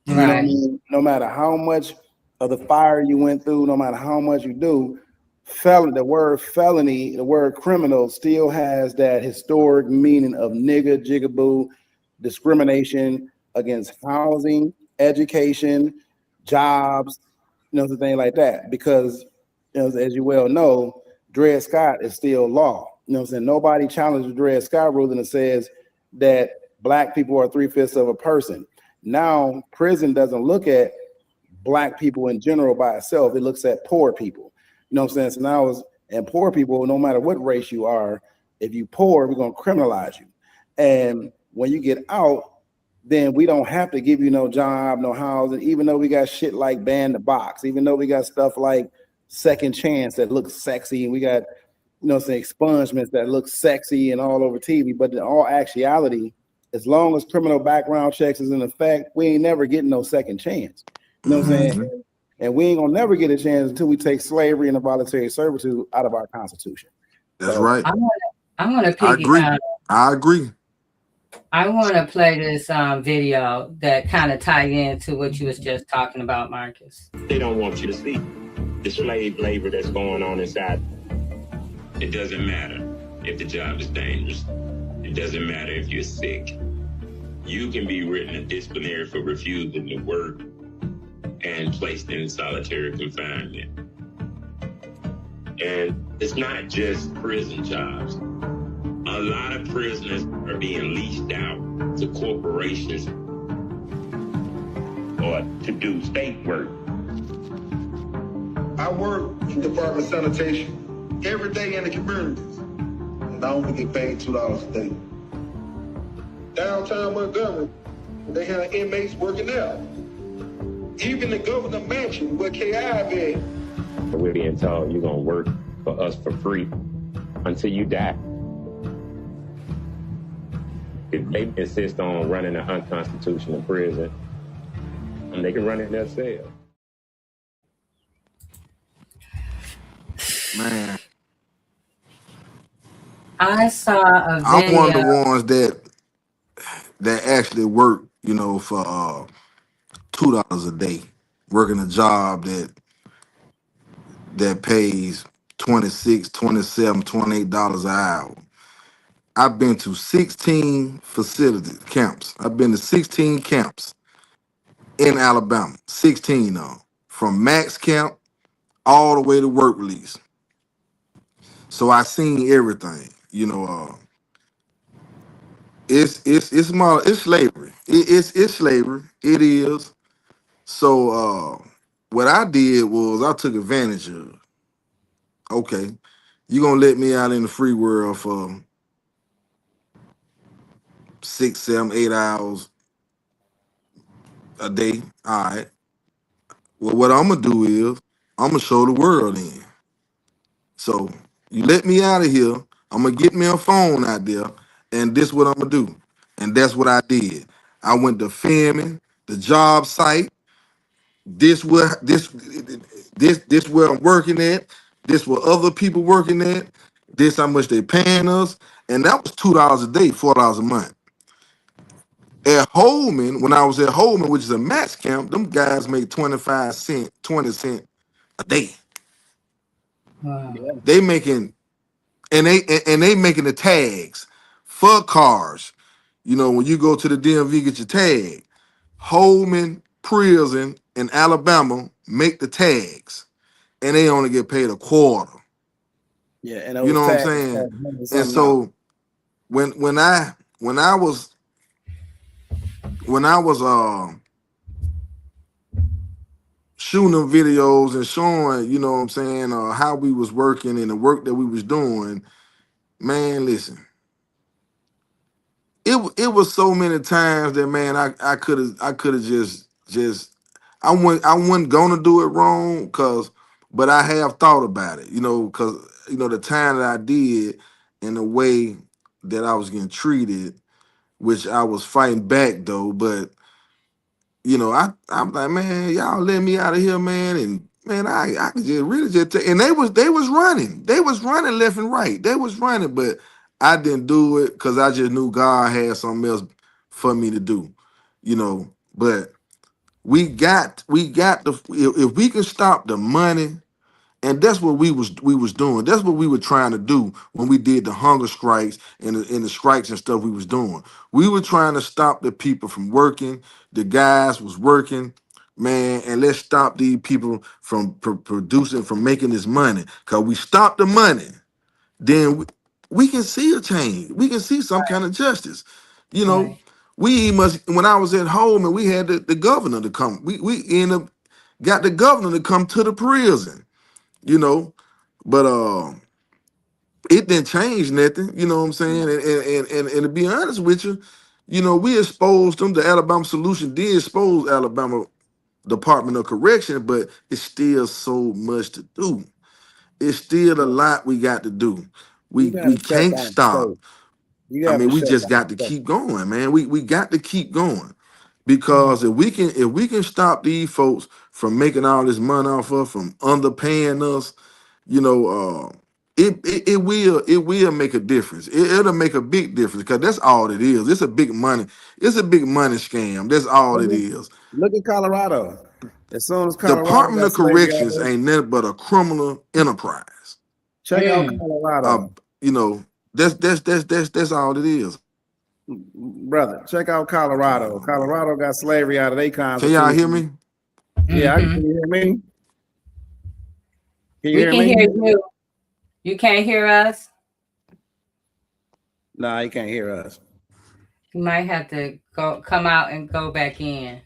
You know what I mean? No matter how much of the fire you went through, no matter how much you do, the word felony, the word criminal still has that historic meaning of nigga, jigaboo, discrimination against housing, education, jobs, things like that. Because as you well know, Dred Scott is still law. You know what I'm saying? Nobody challenges the Dred Scott ruling that says that Black people are 3/5 of a person. Now, prison doesn't look at Black people in general by itself. It looks at poor people. You know what I'm saying? So now and poor people, no matter what race you are, if you poor, we're going to criminalize you. And when you get out, then we don't have to give you no job, no housing, even though we got shit like Ban the Box, even though we got stuff like Second Chance that looks sexy, and we got expungements that look sexy and all over TV. But in all actuality, as long as criminal background checks is in effect, we ain't never getting no second chance. You know what I'm saying? And we ain't gonna never get a chance until we take slavery and involuntary servitude out of our Constitution. That's right. I want to I agree. I want to play this video that kind of tie into what you was just talking about, Marcus. They don't want you to see the slave labor that's going on inside. It doesn't matter if the job is dangerous. It doesn't matter if you're sick. You can be written a disciplinary for refusing to work and placed in solitary confinement. And it's not just prison jobs. A lot of prisoners are being leased out to corporations or to do state work. I work in Department of Sanitation every day in the communities, and I only get paid $2 a day. Downtown Montgomery, they have inmates working there. Even the governor mansion where KI been. We're being told you're gonna work for us for free until you die. If they insist on running an unconstitutional prison, they can run it themselves. Man, I saw a video. I'm one of the ones that actually work, for $2 a day, working a job that pays $26, $27, $28 an hour. I've been to 16 camps. I've been to 16 camps in Alabama, 16 of them, from max camp all the way to work release. So I seen everything. It's slavery. It's slavery. It is. So what I did was I took advantage of it. Okay, you gonna let me out in the free world for 6, 7, 8 hours a day. All right. Well, what I'm gonna do is I'm gonna show the world in. So you let me out of here. I'm gonna get me a phone out there, and this what I'm gonna do. And that's what I did. I went to filming the job site. This where I'm working at. This where other people working at. This how much they paying us, and that was $2 a day, $4 a month. At Holman, when I was at Holman, which is a max camp, them guys make 25 cent, 20 cent a day. Wow. They making and they making the tags for cars. When you go to the DMV, get your tag. Holman Prison in Alabama make the tags, and they only get paid a quarter. Yeah, and You those know what I'm taxes saying? cost And something out. so when I was shooting them videos and showing, you know what I'm saying, how we was working and the work that we was doing, man, listen, it was so many times that, man, I could have just I wasn't gonna do it wrong, but I have thought about it, because the time that I did and the way that I was getting treated, which I was fighting back though, but I'm like, man, y'all let me out of here, man, and man, I could just really just and they was running, left and right, they was running, but I didn't do it because I just knew God had something else for me to do, But we got if we can stop the money. And that's what we was doing. That's what we were trying to do when we did the hunger strikes and the strikes and stuff we was doing. We were trying to stop the people from working. The guys was working, man, and let's stop these people from producing, from making this money. Cause we stop the money, then we can see a change. We can see some kind of justice. You know, Right. we must. When I was at home and we had the governor to come, we ended up got the governor to come to the prison, you know. But it didn't change nothing, you know what I'm saying? And to be honest with you, we exposed them. The Alabama Solution did expose Alabama Department of Correction, but it's still so much to do. It's still a lot we got to do. You We got we to shut can't down the stop. state. You I have to mean, we shut just down got the to state. keep going, man. We got to keep going. Because if we can stop these folks from making all this money off of, from underpaying us, you know, it will make a difference. It'll make a big difference because that's all it is. It's a big money scam. That's all Look it at, is. look at Colorado. As soon as Colorado Department got of slavery out Corrections there, ain't nothing but a criminal enterprise. check out Mm. Uh, Colorado. you know, that's all it is. Brother, check out Colorado. Colorado got slavery out of their Can y'all hear constitution. me? Yeah, can Hmm. you hear me? Can you We hear can me? hear you. You can't hear us? Nah, you can't hear us. You might have to come out and go back in.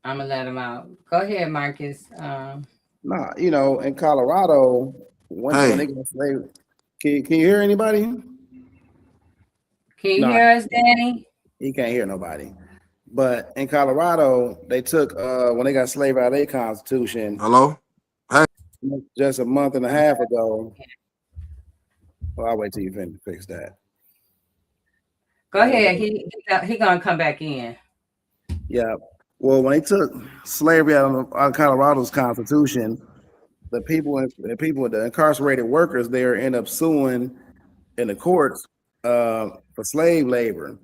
I'm gonna let him out. Go ahead, Marcus. Nah, in Colorado, when Hey, they got slavery, can you hear anybody? Can you No, hear us, Danny? he can't hear nobody. But in Colorado, they took when they got slavery out of their constitution hello? Hey, just a month and a half ago. Well, I'll wait till you fix that. Go ahead. He gonna come back in. Yeah. Well, when they took slavery out of Colorado's constitution, the incarcerated workers there end up suing in the courts for slave labor.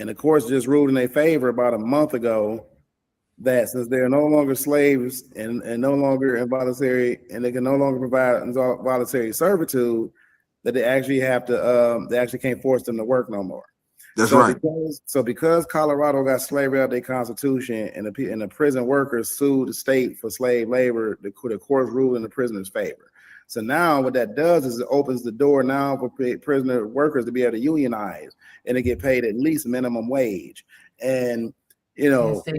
And the courts just ruled in their favor about a month ago that since they're no longer slaves and no longer involuntary, and they can no longer provide voluntary servitude, that they actually have to they actually can't force them to work no more. That's So right. because Colorado got slavery out of their constitution, and the prison workers sued the state for slave labor, the courts ruled in the prisoner's favor. So now what that does is it opens the door now for prisoner workers to be able to unionize and to get paid at least minimum wage. And Yes, they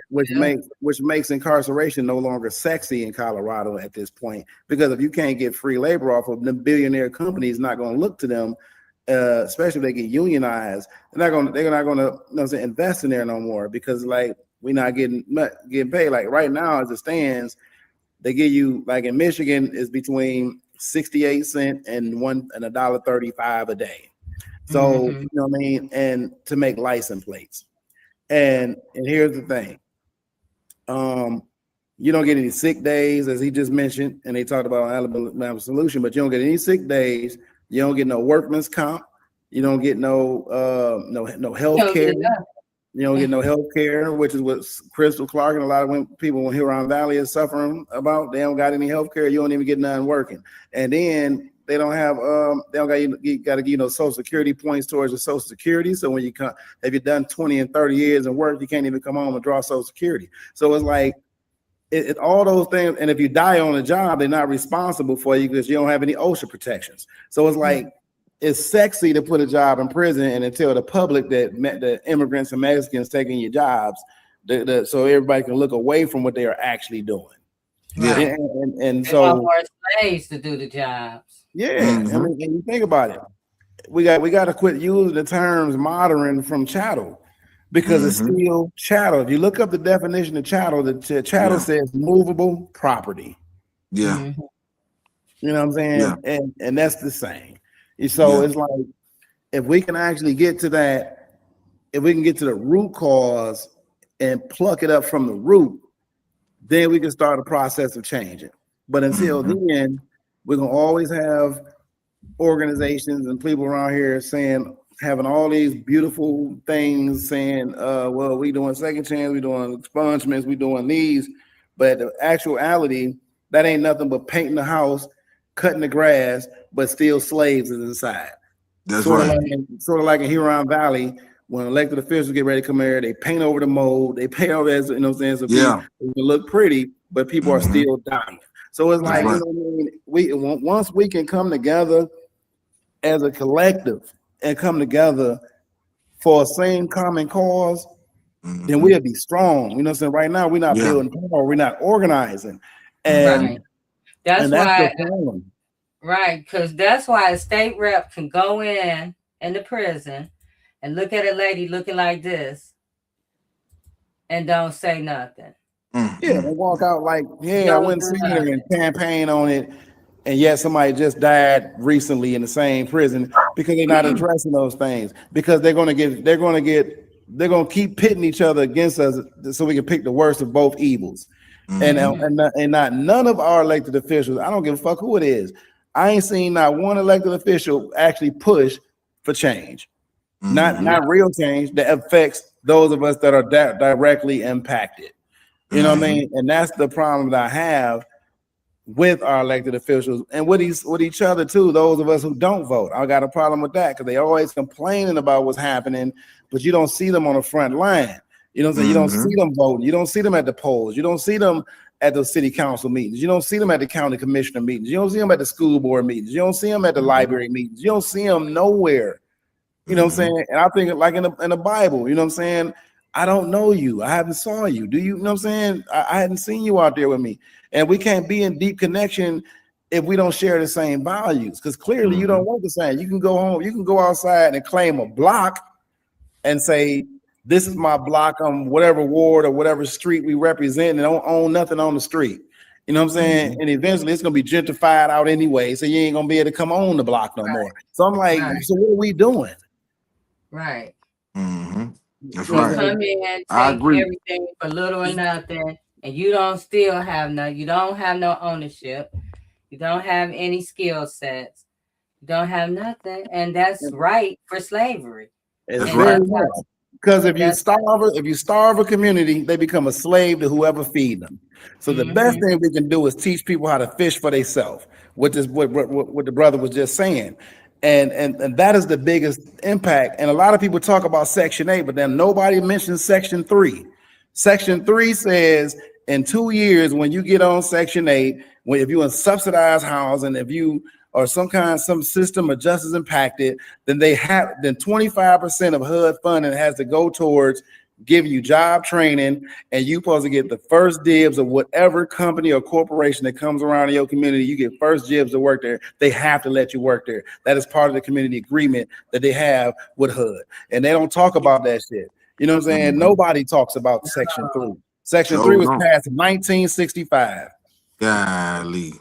which makes incarceration no longer sexy in Colorado at this point, because if you can't get free labor off of the billionaire companies, not going to look to them, especially if they get unionized. They're not going to invest in there no more, because like we're not getting paid. Like right now as it stands, they give you, like in Michigan, is between 68 cents and $1.35 a day. So you know what I mean, and to make license plates. And here's the thing. You don't get any sick days, as he just mentioned, and they talked about Alabama Solution, but you don't get any sick days. You don't get no workman's comp. You don't get no health care. You don't get no health care, which is what Crystal Clark and a lot of people in Huron Valley is suffering about. They don't got any health care. You don't even get none working. And then they don't have you got to give Social Security points towards your Social Security. So when you come, if you've done 20 and 30 years of work, you can't even come home and draw Social Security. So it's like it all those things. And if you die on the job, they're not responsible for you because you don't have any OSHA protections. So it's like it's sexy to put a job in prison and tell the public that the immigrants and Mexicans taking your jobs, so everybody can look away from what they are actually doing. Yeah. And they so want more slaves to do the jobs. Yeah, I mean, and you think about it, we got to quit using the terms modern from chattel, because it's still chattel. If you look up the definition of chattel, the chattel says movable property. Yeah, you know what I'm saying, and that's the same. So it's like, if we can actually get to that, if we can get to the root cause and pluck it up from the root, then we can start a process of changing. But until then, we're gonna always have organizations and people around here having all these beautiful things, saying, well, we doing second chance, we doing expungements, we doing these, but the actuality, that ain't nothing but painting the house, cutting the grass, but still slaves is inside. That's sort right. Sort of like in Huron Valley, when elected officials get ready to come here, they paint over the mold, they paint over that, you know what I'm saying? So it can look pretty, but people are still dying. So it's like, you know what I mean? Once we can come together as a collective and come together for a same common cause, then we'll be strong. You know what I'm saying? Right now, we're not building power, we're not organizing. And that's why, the problem. Right, because that's why a state rep can go in the prison and look at a lady looking like this and don't say nothing. Yeah, they walk out like, I went and seen her and campaign on it, and yet somebody just died recently in the same prison, because they're not addressing those things, because they're gonna keep pitting each other against us so we can pick the worst of both evils. And not none of our elected officials, I don't give a fuck who it is, I ain't seen not one elected official actually push for change. Not real change that affects those of us that are directly impacted. You know what I mean? And that's the problem that I have with our elected officials and with each other too. Those of us who don't vote, I got a problem with that, because they always complaining about what's happening, but you don't see them on the front line. You know what I'm saying? You don't see them voting. You don't see them at the polls. You don't see them at the city council meetings. You don't see them at the county commissioner meetings. You don't see them at the school board meetings. You don't see them at the library meetings. You don't see them nowhere. You know what I'm saying? And I think, like in the Bible, you know what I'm saying? I don't know you. I haven't saw you. Do you know what I'm saying? I hadn't seen you out there with me. And we can't be in deep connection if we don't share the same values, because clearly you don't want the same. You can go home, you can go outside and claim a block and say, this is my block on whatever ward or whatever street we represent, and don't own nothing on the street. You know what I'm saying? And eventually it's going to be gentrified out anyway, so you ain't going to be able to come on the block no more. So I'm like, so what are we doing? Right. That's you right. Come in, take everything for little or nothing, and you don't still have you don't have no ownership. You don't have any skill sets. You don't have nothing. And that's right for slavery. It's very well. Because if you starve a community, they become a slave to whoever feed them. So the best thing we can do is teach people how to fish for themselves, which is what the brother was just saying. And that is the biggest impact. And a lot of people talk about Section 8, but then nobody mentions Section 3. Section 3 says in 2 years, when you get on Section 8, if you're in subsidized housing, if you or some system of justice impacted, then 25% of HUD funding has to go towards giving you job training, and you supposed to get the first dibs of whatever company or corporation that comes around in your community. You get first dibs to work there. They have to let you work there. That is part of the community agreement that they have with HUD, and they don't talk about that shit. You know what I'm saying? Nobody talks about Section 3. Section 3 was passed in 1965. Golly.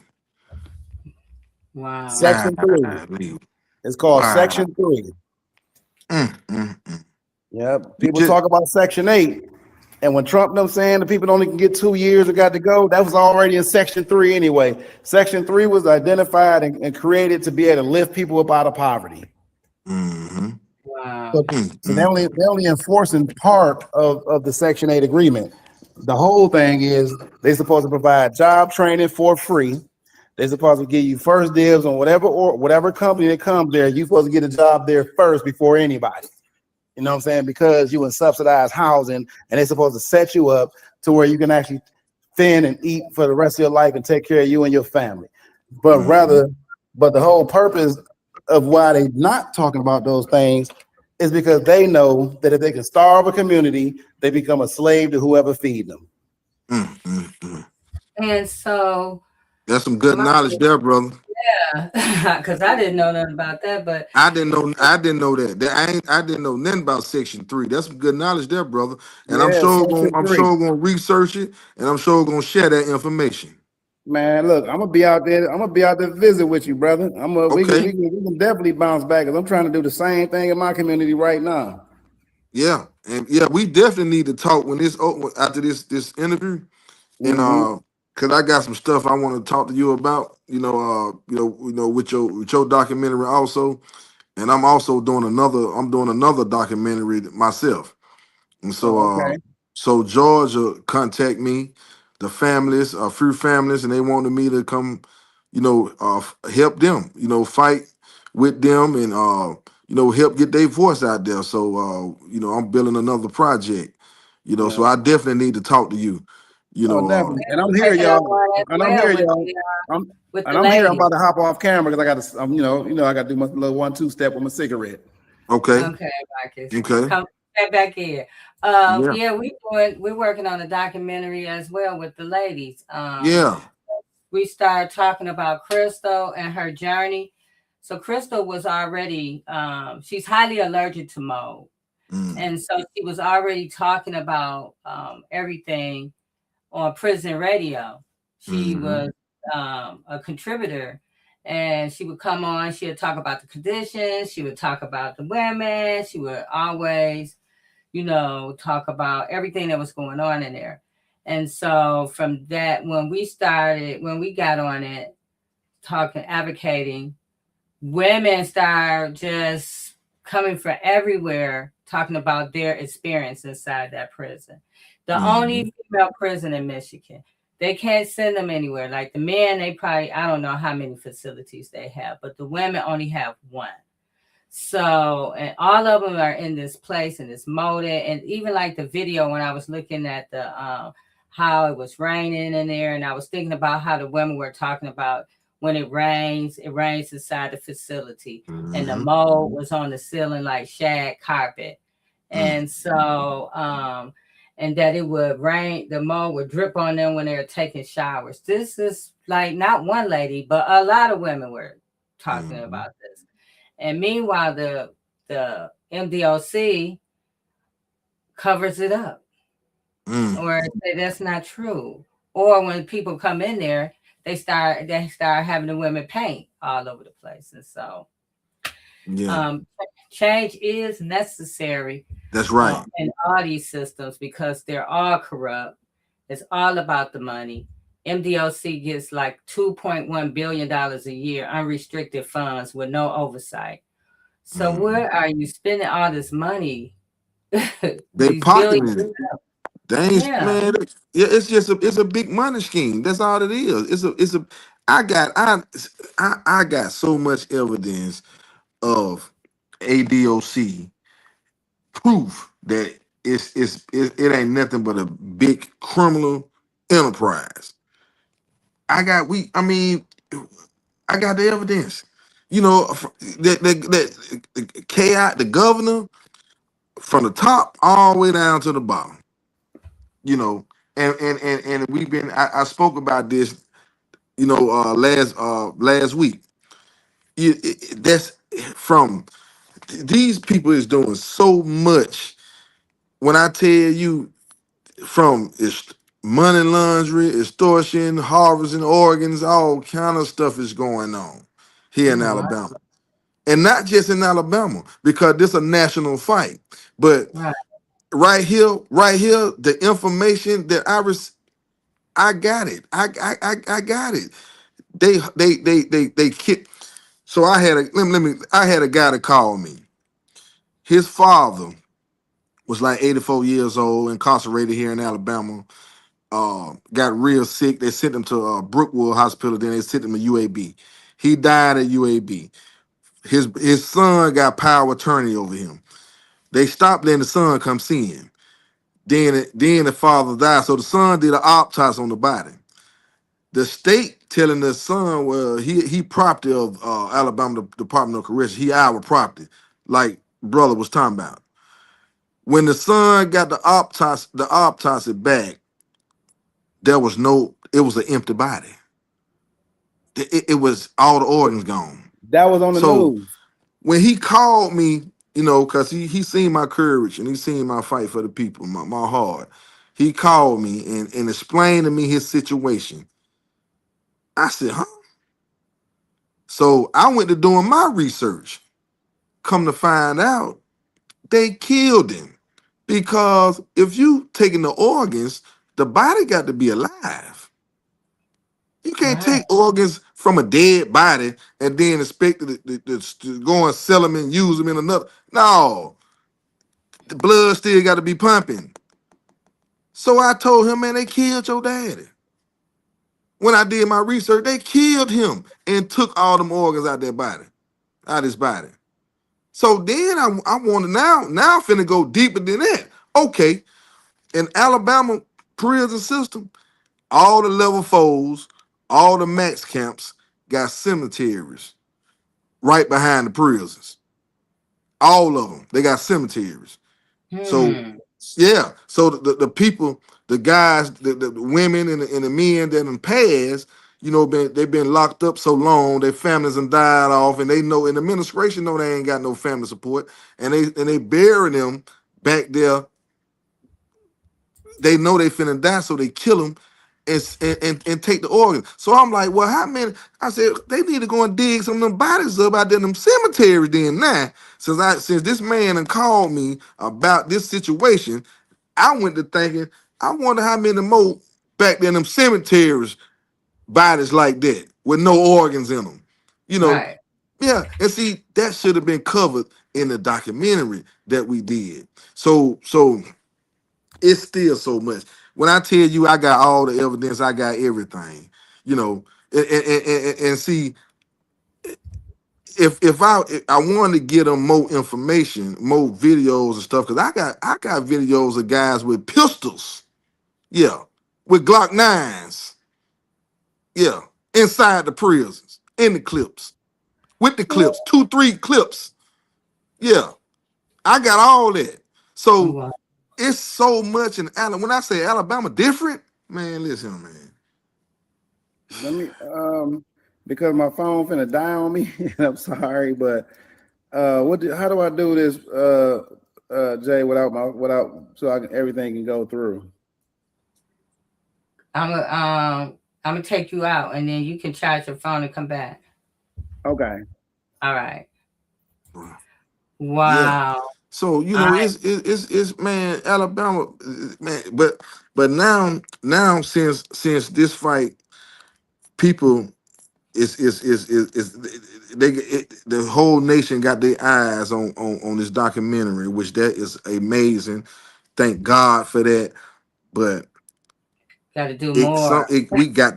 Wow. Section 3. It's called Section 3. Yeah, people talk about Section 8, and when Trump them saying the people only can get 2 years or got to go, that was already in Section 3 anyway. Section 3 was identified and created to be able to lift people up out of poverty. Wow. So they're only enforcing part of the Section 8 agreement. The whole thing is they're supposed to provide job training for free. They're supposed to give you first dibs on whatever company that comes there. You're supposed to get a job there first before anybody. You know what I'm saying? Because you in subsidized housing, and they're supposed to set you up to where you can actually fend and eat for the rest of your life and take care of you and your family. But the whole purpose of why they're not talking about those things is because they know that if they can starve a community, they become a slave to whoever feed them. And so that's some good knowledge there, brother. Yeah, because I didn't know nothing about that, but I didn't know that. I didn't know nothing about Section 3. That's some good knowledge there, brother. And I'm sure gonna research it, and I'm sure gonna share that information. Man, look, I'm gonna be out there to visit with you, brother. We can definitely bounce back, because I'm trying to do the same thing in my community right now. Yeah, and we definitely need to talk after this interview, and because I got some stuff I want to talk to you about. With your documentary also, and I'm also doing another documentary myself, and so so Georgia contact me, the families, a few families, and they wanted me to come, help them, fight with them, and help get their voice out there. So I'm building another project, so I definitely need to talk to you. Definitely. And I'm here, y'all. And I'm here, y'all. I'm here. I'm about to hop off camera because I got to, I got to do my little 1-2 step with my cigarette. Okay, Marcus. Okay. Come back here. We're working on a documentary as well with the ladies. We started talking about Crystal and her journey. So Crystal was already, she's highly allergic to mold. And so she was already talking about everything on prison radio. She was a contributor, and she would come on. She would talk about the conditions. She would talk about the women. She would always, talk about everything that was going on in there. And so from that, when we got on it, talking, advocating, women started just coming from everywhere, talking about their experience inside that prison. The only female prison in Michigan. They can't send them anywhere. Like the men, they probably, I don't know how many facilities they have, but the women only have one. So, and all of them are in this place, and it's molded. And even like the video, when I was looking at the how it was raining in there, and I was thinking about how the women were talking about when it rains inside the facility, and the mold was on the ceiling like shag carpet. And so, and that it would rain, the mold would drip on them when they were taking showers. This is like not one lady, but a lot of women were talking about this. And meanwhile, the MDOC covers it up, or say that's not true. Or when people come in there, they start having the women paint all over the place. And so change is necessary. That's right. In all these systems, because they're all corrupt. It's all about the money. MDOC gets like $2.1 billion a year, unrestricted funds with no oversight. So where are you spending all this money? They pocketing it. Man, it's a big money scheme. That's all it is. I got so much evidence of ADOC proof that it ain't nothing but a big criminal enterprise. I mean, I got the evidence. You know, that KI, the governor, from the top all the way down to the bottom. You know, and we've been. I spoke about this. You know, last week. That's from these people is doing so much. When I tell you, from money laundering, extortion, harvesting organs, all kind of stuff is going on here in Oh, wow. Alabama. And not just in Alabama, because this a national fight. But Right. right here, the information that I got it. I got it. They kid. So I had a guy to call me. His father was like 84 years old, incarcerated here in Alabama. Got real sick. They sent him to Brookwood Hospital. Then they sent him to UAB. He died at UAB. His son got power of attorney over him. They stopped letting the son come see him. Then the father died. So the son did an autopsy on the body. The state telling the son, well, he property of Alabama Department of Corrections. He our property, like brother was talking about. When the son got the autopsy back, there was no. It was an empty body. It was all the organs gone. That was on the So news. when he called me, you know, because he seen my courage and he seen my fight for the people, my heart. He called me and explained to me his situation. I said, huh? So I went to doing my research. Come to find out, they killed him. Because if you taking the organs, the body got to be alive. You can't Right. take organs from a dead body and then expect to go and sell them and use them in another. No, the blood still got to be pumping. So I told him, man, they killed your daddy. When I did my research, they killed him and took all them organs out their body, out his body. So then I want to now I'm finna go deeper than that. Okay, in Alabama prison system, all the level fours, all the max camps got cemeteries right behind the prisons. All of them, they got cemeteries. So Hmm. yeah, so the people, the guys, the women and the men that in past, you know, they've been locked up so long, their families and died off, and they know, and the administration know they ain't got no family support, and they bury them back there. They know they finna die, so they kill them and take the organ. So I'm like, well, how many? I said they need to go and dig some of them bodies up out there in them cemeteries. Then now, since this man and called me about this situation, I went to thinking, I wonder how many more back there in them cemeteries bodies like that with no organs in them. You know, Right. yeah. And see, that should have been covered in the documentary that we did. So it's still so much. When I tell you I got all the evidence, I got everything. You know, and see, if I wanted to get them more information, more videos and stuff, because I got videos of guys with pistols, yeah, with Glock nines, yeah, inside the prisons, in the clips, with the clips, 2, 3 clips, yeah, I got all that. Oh, So wow. it's so much in Alabama. When I say Alabama different, man, listen, man. Let me because my phone finna die on me. And I'm sorry, but how do I do this, Jay, without so I can everything can go through? I'm gonna take you out, and then you can charge your phone and come back. Okay. All right. Yeah. Wow. So you know, I it's man, Alabama, man. But now since this fight, people is the whole nation got their eyes on this documentary, which that is amazing. Thank God for that. But Got to do more. We got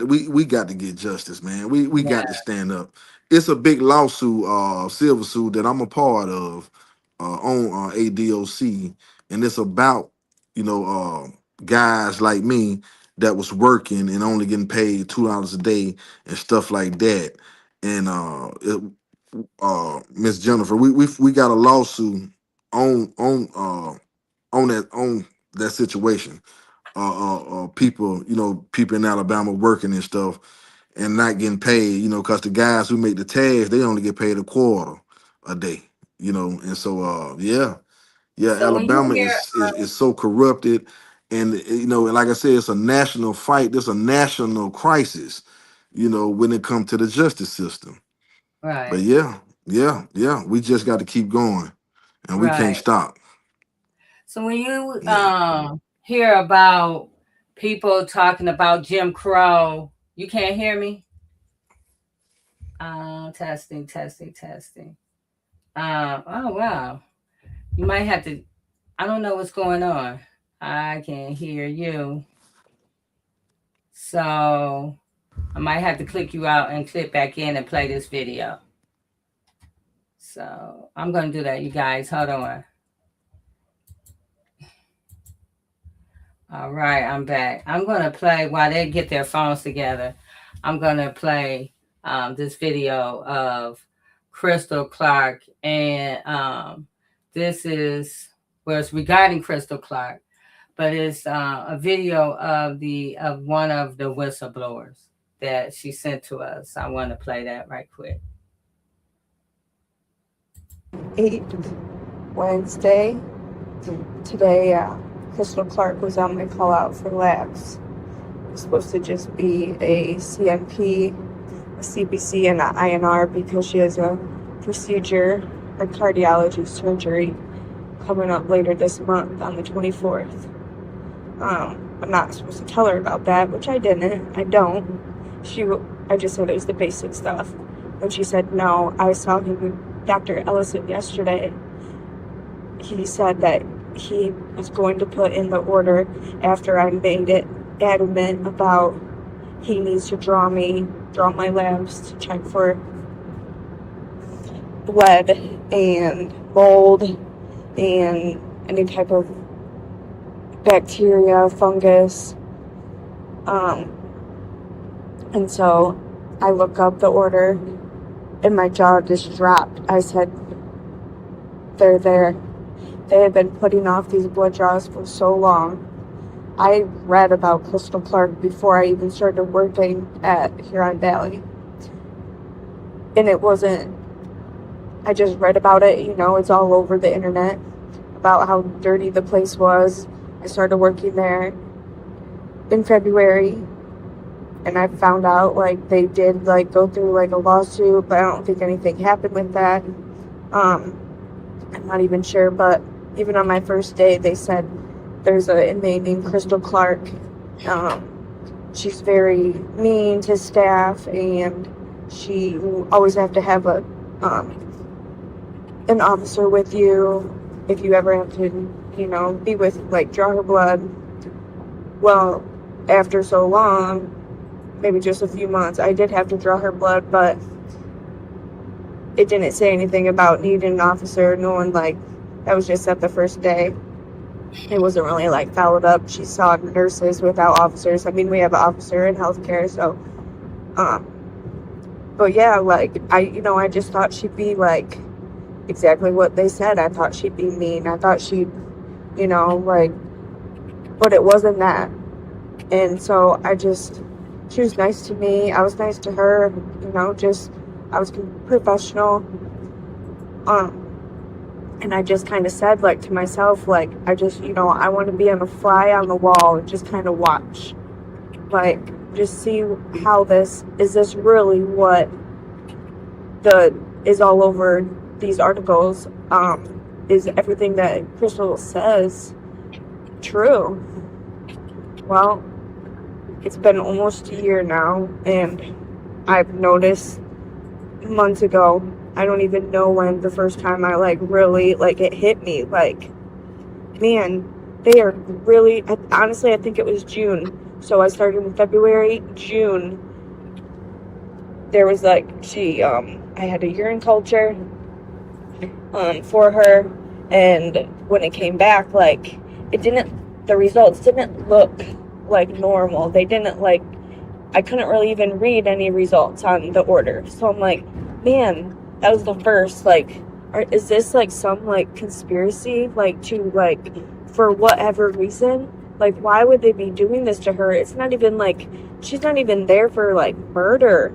to get justice, man. We Yeah. got to stand up. It's a big lawsuit, civil suit that I'm a part of on ADOC, and it's about guys like me that was working and only getting paid $2 a day and stuff like that. And Miss Jennifer, we got a lawsuit on that situation. People, people in Alabama working and stuff and not getting paid, because the guys who make the tags, they only get paid a quarter a day, and so yeah, So when you Alabama hear, is so corrupted, and and like I said, it's a national fight. There's a national crisis, when it comes to the justice system. But right, yeah, we just got to keep going, and we can't right. stop. So when you Yeah. hear about people talking about Jim Crow, you can't hear me? Testing, testing, testing. Oh wow. You might have to, I don't know what's going on. I can't hear you. So I might have to click you out and click back in and play this video. So I'm going to do that, you guys. Hold on. All right, I'm back. I'm going to play while they get their phones together. I'm going to play this video of Crystal Clark. And this is, well, it's regarding Crystal Clark, but it's a video of one of the whistleblowers that she sent to us. I want to play that right quick. 8th Wednesday. Today, Crystal Clark was on my call out for labs. It was supposed to just be a CNP, a CBC, and an INR because she has a procedure, a cardiology surgery, coming up later this month on the 24th. I'm not supposed to tell her about that, which I didn't. I don't. I just said it was the basic stuff. And she said, no, I saw him with Dr. Ellison yesterday. He said that he was going to put in the order after I made it adamant about he needs to draw my labs to check for lead and mold and any type of bacteria, fungus. And so I look up the order and my jaw just dropped. I said, they're there. They had been putting off these blood draws for so long. I read about Crystal Clark before I even started working at Huron Valley. And it wasn't, I just read about it, it's all over the internet about how dirty the place was. I started working there in February, and I found out they did go through a lawsuit, but I don't think anything happened with that. I'm not even sure, but even on my first day, they said there's an inmate named Crystal Clark. She's very mean to staff, and she will always have to have an officer with you if you ever have to, be with, draw her blood. Well, after so long, maybe just a few months, I did have to draw her blood, but it didn't say anything about needing an officer. No one, that was just at the first day. It wasn't really, followed up. She saw nurses without officers. I mean, we have an officer in healthcare, so, but yeah, I just thought she'd be, exactly what they said. I thought she'd be mean. I thought she'd, but it wasn't that. And so she was nice to me. I was nice to her, I was professional. And I just kind of said, to myself, I just, I want to be on a fly on the wall and just kind of watch. Just see how is this really what is all over these articles? Is everything that Crystal says true? Well, it's been almost a year now, and I've noticed months ago, I don't even know when the first time I really it hit me, man, They are really, honestly, I think it was June. So I started in February, June. There was like, I had a urine culture for her. And when it came back, like, the results didn't look like normal. They didn't like, I couldn't really even read any results on the order. So I'm like, man, that was the first, like, is this like some like conspiracy, like to like, for whatever reason? Like, why would they be doing this to her? It's not even like, she's not even there for like murder,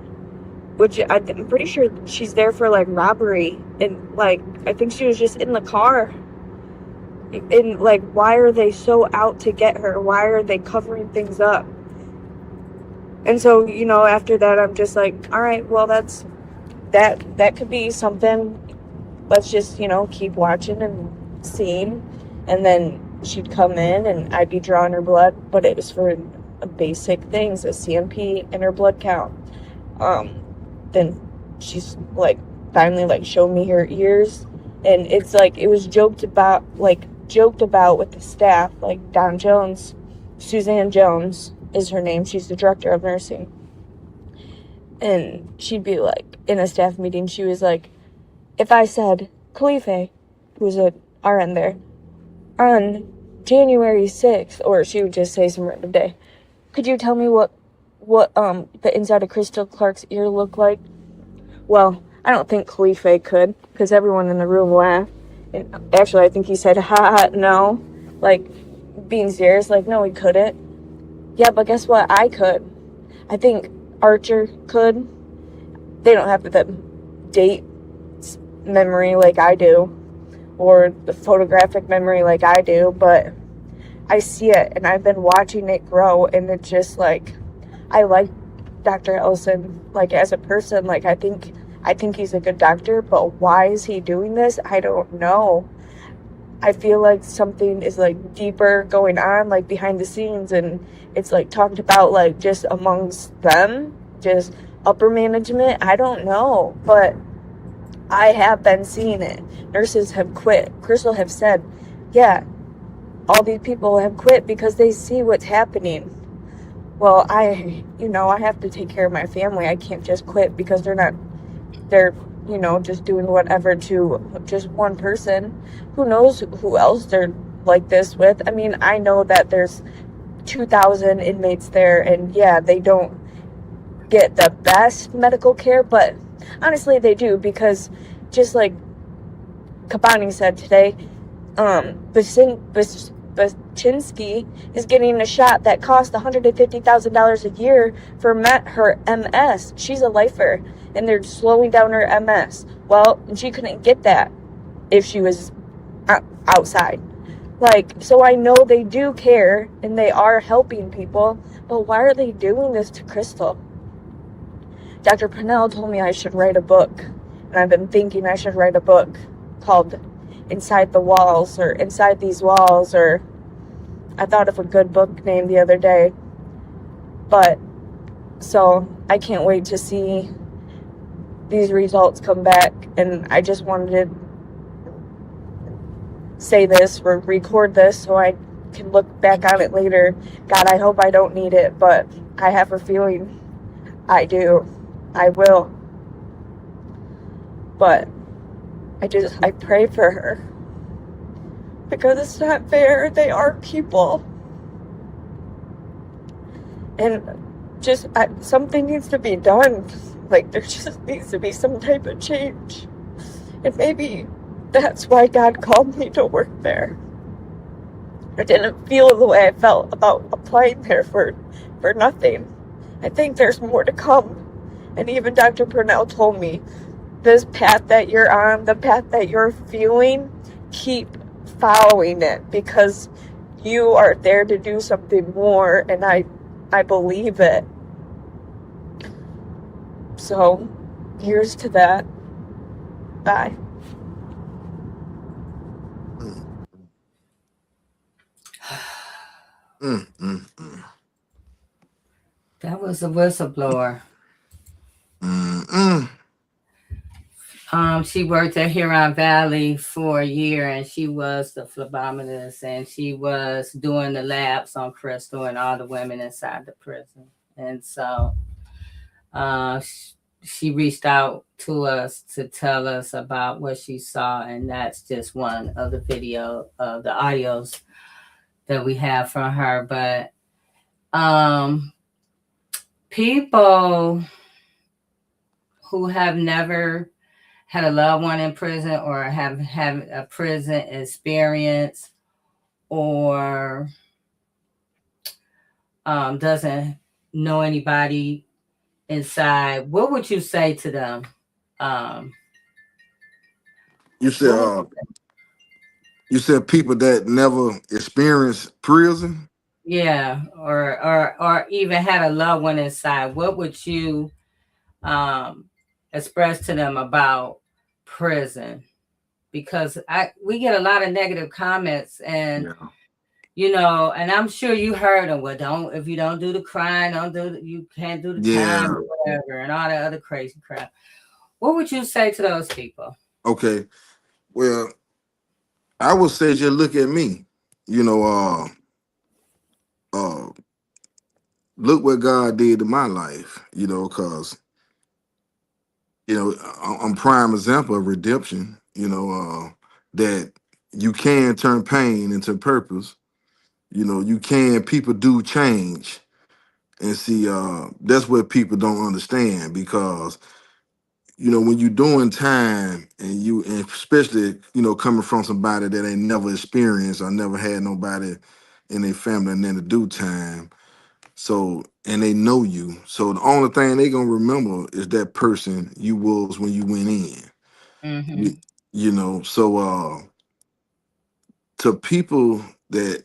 which I'm pretty sure she's there for like robbery. And like, I think she was just in the car. And like, why are they so out to get her? Why are they covering things up? And so, you know, after that, I'm just like, all right, well, that could be something. Let's just, you know, keep watching and seeing. And then she'd come in and I'd be drawing her blood, but it was for basic things, a CMP and her blood count. Then she's like finally like showed me her ears, and it's like, it was joked about with the staff, like Don Jones, Suzanne Jones is her name. She's the director of nursing. And she'd be like, in a staff meeting, she was like, if I said, Khalife, who's a RN there, on January 6th, or she would just say some random day, could you tell me what the inside of Crystal Clark's ear looked like? Well, I don't think Khalife could, because everyone in the room laughed. And actually, I think he said, ha, no. Like, being serious, like, no, he couldn't. Yeah, but guess what? I could. I think Archer could. They don't have the date memory like I do, or the photographic memory like I do, but I see it, and I've been watching it grow, and it's just like, I like Dr. Ellison, like, as a person. Like, I think he's a good doctor, but why is he doing this? I don't know. I feel like something is like deeper going on, like behind the scenes, and it's like talked about like just amongst them, just upper management. I don't know, but I have been seeing it. Nurses have quit. Crystal have said, yeah, all these people have quit because they see what's happening. Well, I have to take care of my family. I can't just quit because they're just doing whatever to just one person. Who knows who else they're like this with? I mean, I know that there's 2,000 inmates there, and yeah, they don't get the best medical care, but honestly, they do, because just like Kabani said today, Baczynski is getting a shot that costs $150,000 a year for her MS. She's a lifer, and they're slowing down her MS. Well, she couldn't get that if she was outside. Like, so I know they do care, and they are helping people, but why are they doing this to Crystal? Dr. Purnell told me I should write a book, and I've been thinking I should write a book called Inside the Walls, or Inside These Walls, or I thought of a good book name the other day. But so I can't wait to see these results come back, and I just wanted to say this or record this so I can look back on it later. God, I hope I don't need it, but I have a feeling I do. I will. But I pray for her, because it's not fair. They are people. And just something needs to be done. Like, there just needs to be some type of change. And maybe that's why God called me to work there. I didn't feel the way I felt about applying there for nothing. I think there's more to come. And even Dr. Purnell told me, this path that you're on, the path that you're feeling, keep following it, because you are there to do something more, and I believe it. So, here's to that. Bye. That was a whistleblower. She worked at Huron Valley for a year, and she was the phlebotomist, and she was doing the labs on Crystal and all the women inside the prison. And so uh, sh- she reached out to us to tell us about what she saw, and that's just one of the the audios that we have from her. But um, people who have never had a loved one in prison or have had a prison experience or doesn't know anybody inside, what would you say to them? Um, You said what would you said people that never experienced prison. yeah, or even had a loved one inside, what would you um, express to them about prison? Because we get a lot of negative comments, and Yeah. and I'm sure you heard them. Well, don't if you don't do the crime, you can't do the time Yeah. or whatever, and all that other crazy crap. What would you say to those people? Okay. Well, I would say just look at me. You know, uh, look what God did in my life. You know, because I'm prime example of redemption. That you can turn pain into purpose. You can. People do change, and see, that's what people don't understand because when you're doing time and especially coming from somebody that ain't never experienced or never had nobody in their family and then to do time. So, and they know you. So the only thing they gonna remember is that person you was when you went in. Mm-hmm. You, so to people that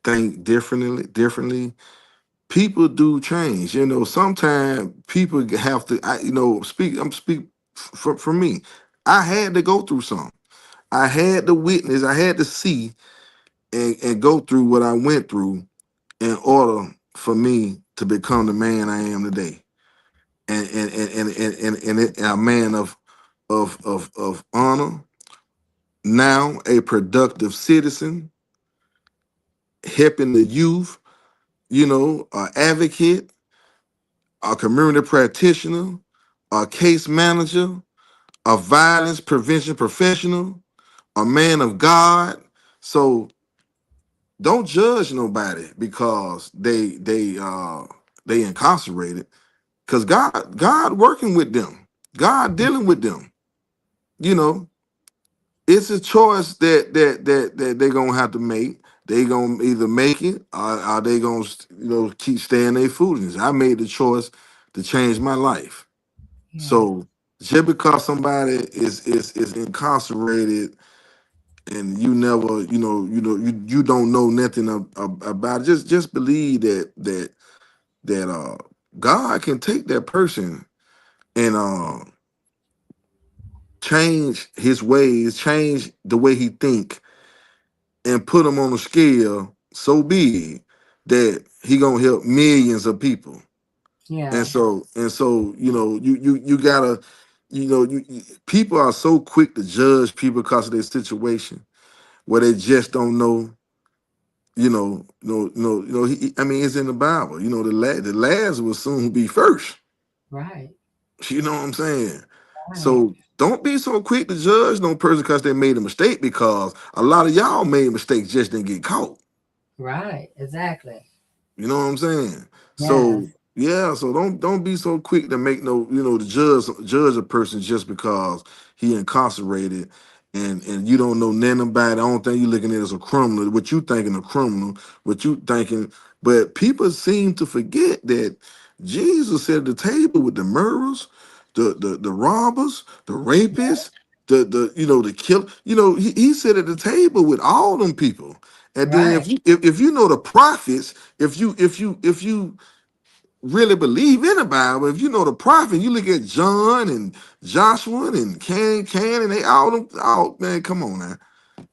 think differently, people do change. Sometimes people have to. I'm speak for me. I had to go through something. I had to witness. I had to see and go through what I went through in order for me to become the man I am today, and a man of honor. Now a productive citizen, helping the youth. An advocate, a community practitioner, a case manager, a violence prevention professional, a man of God. So don't judge nobody because they incarcerated. Because God working with them, God dealing with them. You know, it's a choice that they gonna have to make. They gonna either make it or they gonna keep staying their foolishness. I made the choice to change my life. Yeah. So just because somebody is incarcerated and you never, you don't know nothing about it, just believe that God can take that person and change his ways, change the way he think, and put him on a scale so big that he gonna help millions of people. And Yeah. so you gotta people are so quick to judge people because of their situation where they just don't know. I mean, it's in the Bible. The last will soon be first. Right. You know what I'm saying? Right. So don't be so quick to judge no person because they made a mistake, because a lot of y'all made mistakes just didn't get caught. Right. Exactly. You know what I'm saying? So Yes. yeah, so don't be so quick to make no, to judge a person just because he incarcerated and you don't know nothing about it. The only thing you looking at is a criminal, what you thinking a criminal, what you thinking, but people seem to forget that Jesus sat at the table with the murderers, the robbers, the rapists, the kill. He sat at the table with all them people. And then Right. if you know the prophets, if you really believe in the Bible, if you know the prophet, you look at John and Joshua and Can and they all them. Oh man, come on now,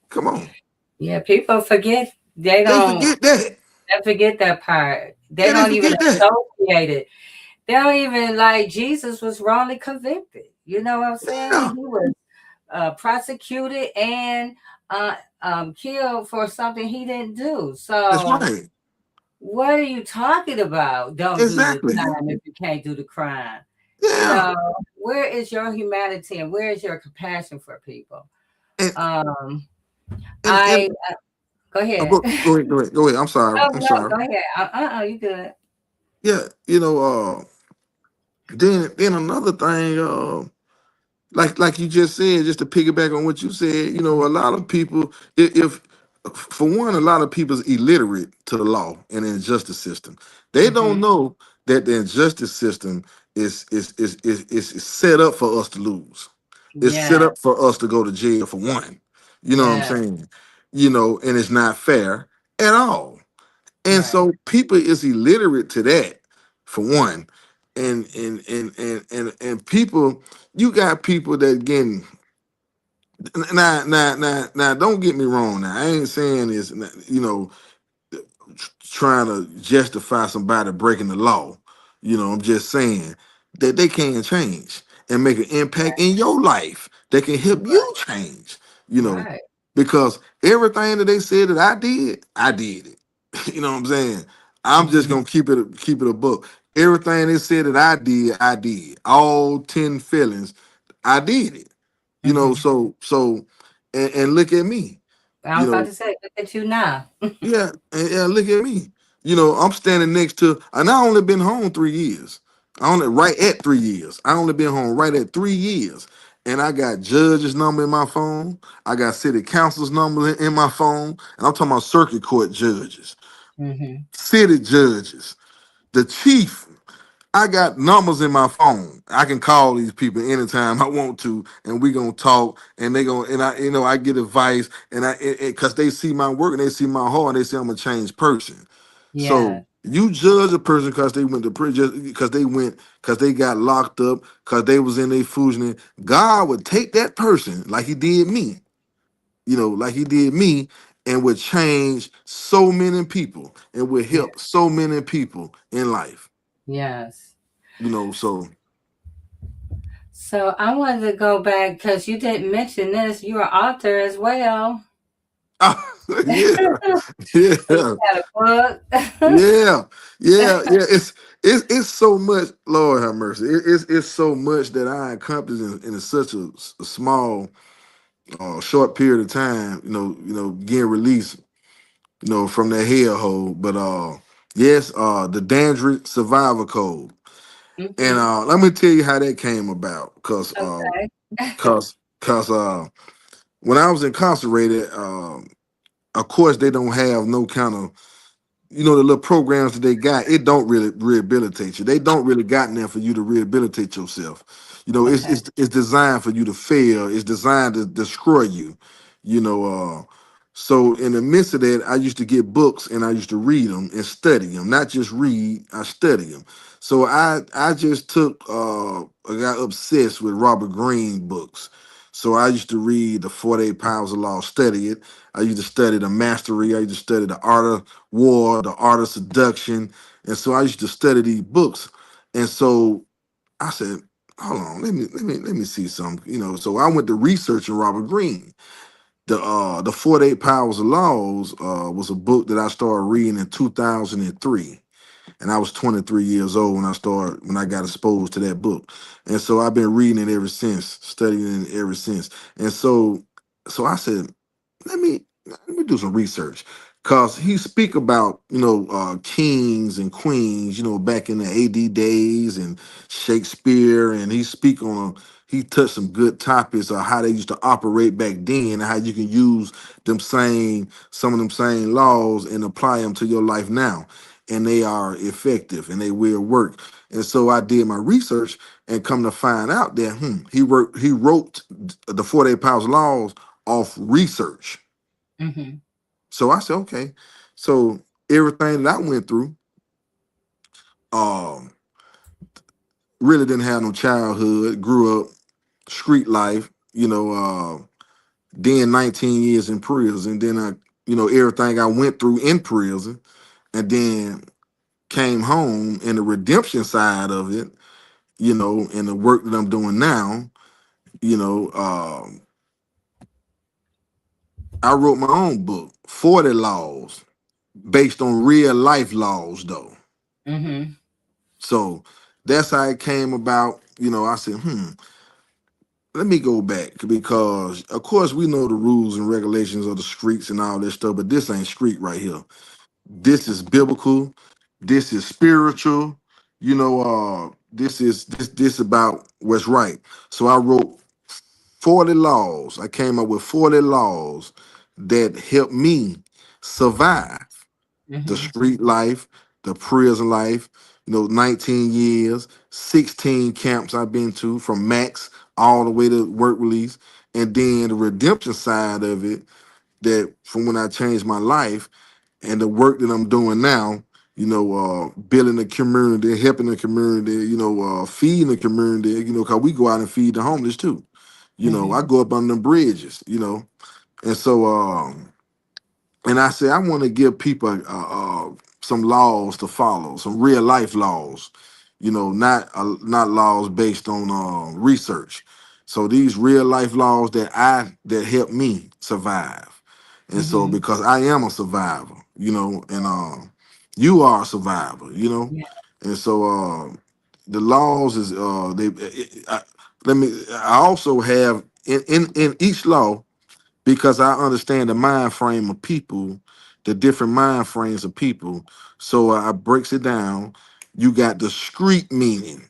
come on. Yeah. People forget. They They don't. forget that. They forget that part. They Yeah, they don't even forget that. associate it. They don't even like Jesus was wrongly convicted. You know what I'm saying? Yeah, He was prosecuted and killed for something he didn't do. that's So right. what are you talking about? Don't do the Exactly. time if you can't do the crime. You Yeah. know, where is your humanity and where is your compassion for people? And Um, and I go ahead. go ahead. I'm sorry. Oh I'm no, sorry. go ahead. You good. Yeah, then another thing, like you just said, just to piggyback on what you said, a lot of people, if for one, a lot of people is illiterate to the law and the injustice system. They don't Hmm. know that the injustice system is set up for us to lose. It's set Yeah, up for us to go to jail for one. You know what I'm yeah, saying? And it's not fair at all. And right. so people is illiterate to that, for one. And people, you got people that getting now don't get me wrong. Now I ain't saying this, trying to justify somebody breaking the law. I'm just saying that they can change and make an impact in your life. They can help you change, you know, Right. because everything that they said that I did it. You know what I'm saying? I'm just Hmm. gonna keep it a book. Everything they said that I did. All 10 feelings, I did it. Hmm. So and look at me. I You was about know, to say, look at you now. yeah, and yeah, look at me. I'm standing next to, and I only been home 3 years. I only right at 3 years. I only been home right at 3 years. And I got judge's number in my phone. I got city council's number in my phone. And I'm talking about circuit court judges, Hmm. city judges, the chief. I got numbers in my phone. I can call these people anytime I want to, and we gonna talk. And they gonna, and I get advice, and because they see my work and they see my heart, and they see I'm a changed person. Yeah. So you judge a person because they went to prison, because they got locked up, because they was in a fusion. God would take that person like He did me, like He did me, and would change so many people, and would Yeah. help so many people in life. Yes. So. So I wanted to go back because you didn't mention this. You're an author as well. Yeah, So you yeah, got a book. yeah, yeah. It's so much. Lord have mercy. It's so much that I accomplished in such a small, short period of time. Getting released. From that hellhole. But yes, the Dandridge Survivor Code, and Hmm. let me tell you how that came about. Okay. Cause when I was incarcerated, of course they don't have no kind of, the little programs that they got, it don't really rehabilitate you. They don't really got in there for you to rehabilitate yourself. It's Okay. it's, it's designed for you to fail. It's designed to destroy you. You know, so in the midst of that, I used to get books and I used to read them and study them. Not just read, I study them. So I just I got obsessed with Robert Greene books. So I used to read the 48 Pounds of Law, study it. I used to study the mastery. I used to study the art of war, the art of seduction. And so I used to study these books. And so I said, hold on, let me see something. So I went to researching Robert Greene. The 48 Powers of Laws was a book that I started reading in 2003. And I was 23 years old when I got exposed to that book. And so I've been reading it ever since, studying it ever since. And so I said, let me do some research, because he speak about kings and queens, back in the AD days, and Shakespeare, and he touched some good topics of how they used to operate back then, and how you can use some of them same laws and apply them to your life now, and they are effective and they will work. And so I did my research, and come to find out that he wrote the 48 Powers Laws off research. Hmm. So I said, okay. So everything that I went through, um, really didn't have no childhood, grew up street life, then 19 years in prison, then everything I went through in prison, and then came home and the redemption side of it, and the work that I'm doing now, you know, I wrote my own book, 40 Laws, based on real life laws, though. Mm-hmm. So that's how it came about. I said, let me go back because, of course, we know the rules and regulations of the streets and all this stuff, but this ain't street right here. This is biblical. This is spiritual. This about what's right. So I wrote 40 laws. I came up with 40 laws that helped me survive the Mm-hmm. street life, the prison life, 19 years, 16 camps I've been to from max all the way to work release. And then the redemption side of it, that from when I changed my life and the work that I'm doing now, building the community, helping the community, feeding the community, because we go out and feed the homeless too. I Mm-hmm. go up on the bridges, and so and I say I want to give people some laws to follow, some real life laws, not laws based on research. So these real life laws that help me survive, and so Mm-hmm. because I am a survivor, and you are a survivor, Yeah. and so the laws is let me. I also have in each law, because I understand the mind frame of people, the different mind frames of people. So I breaks it down. You got the street meaning.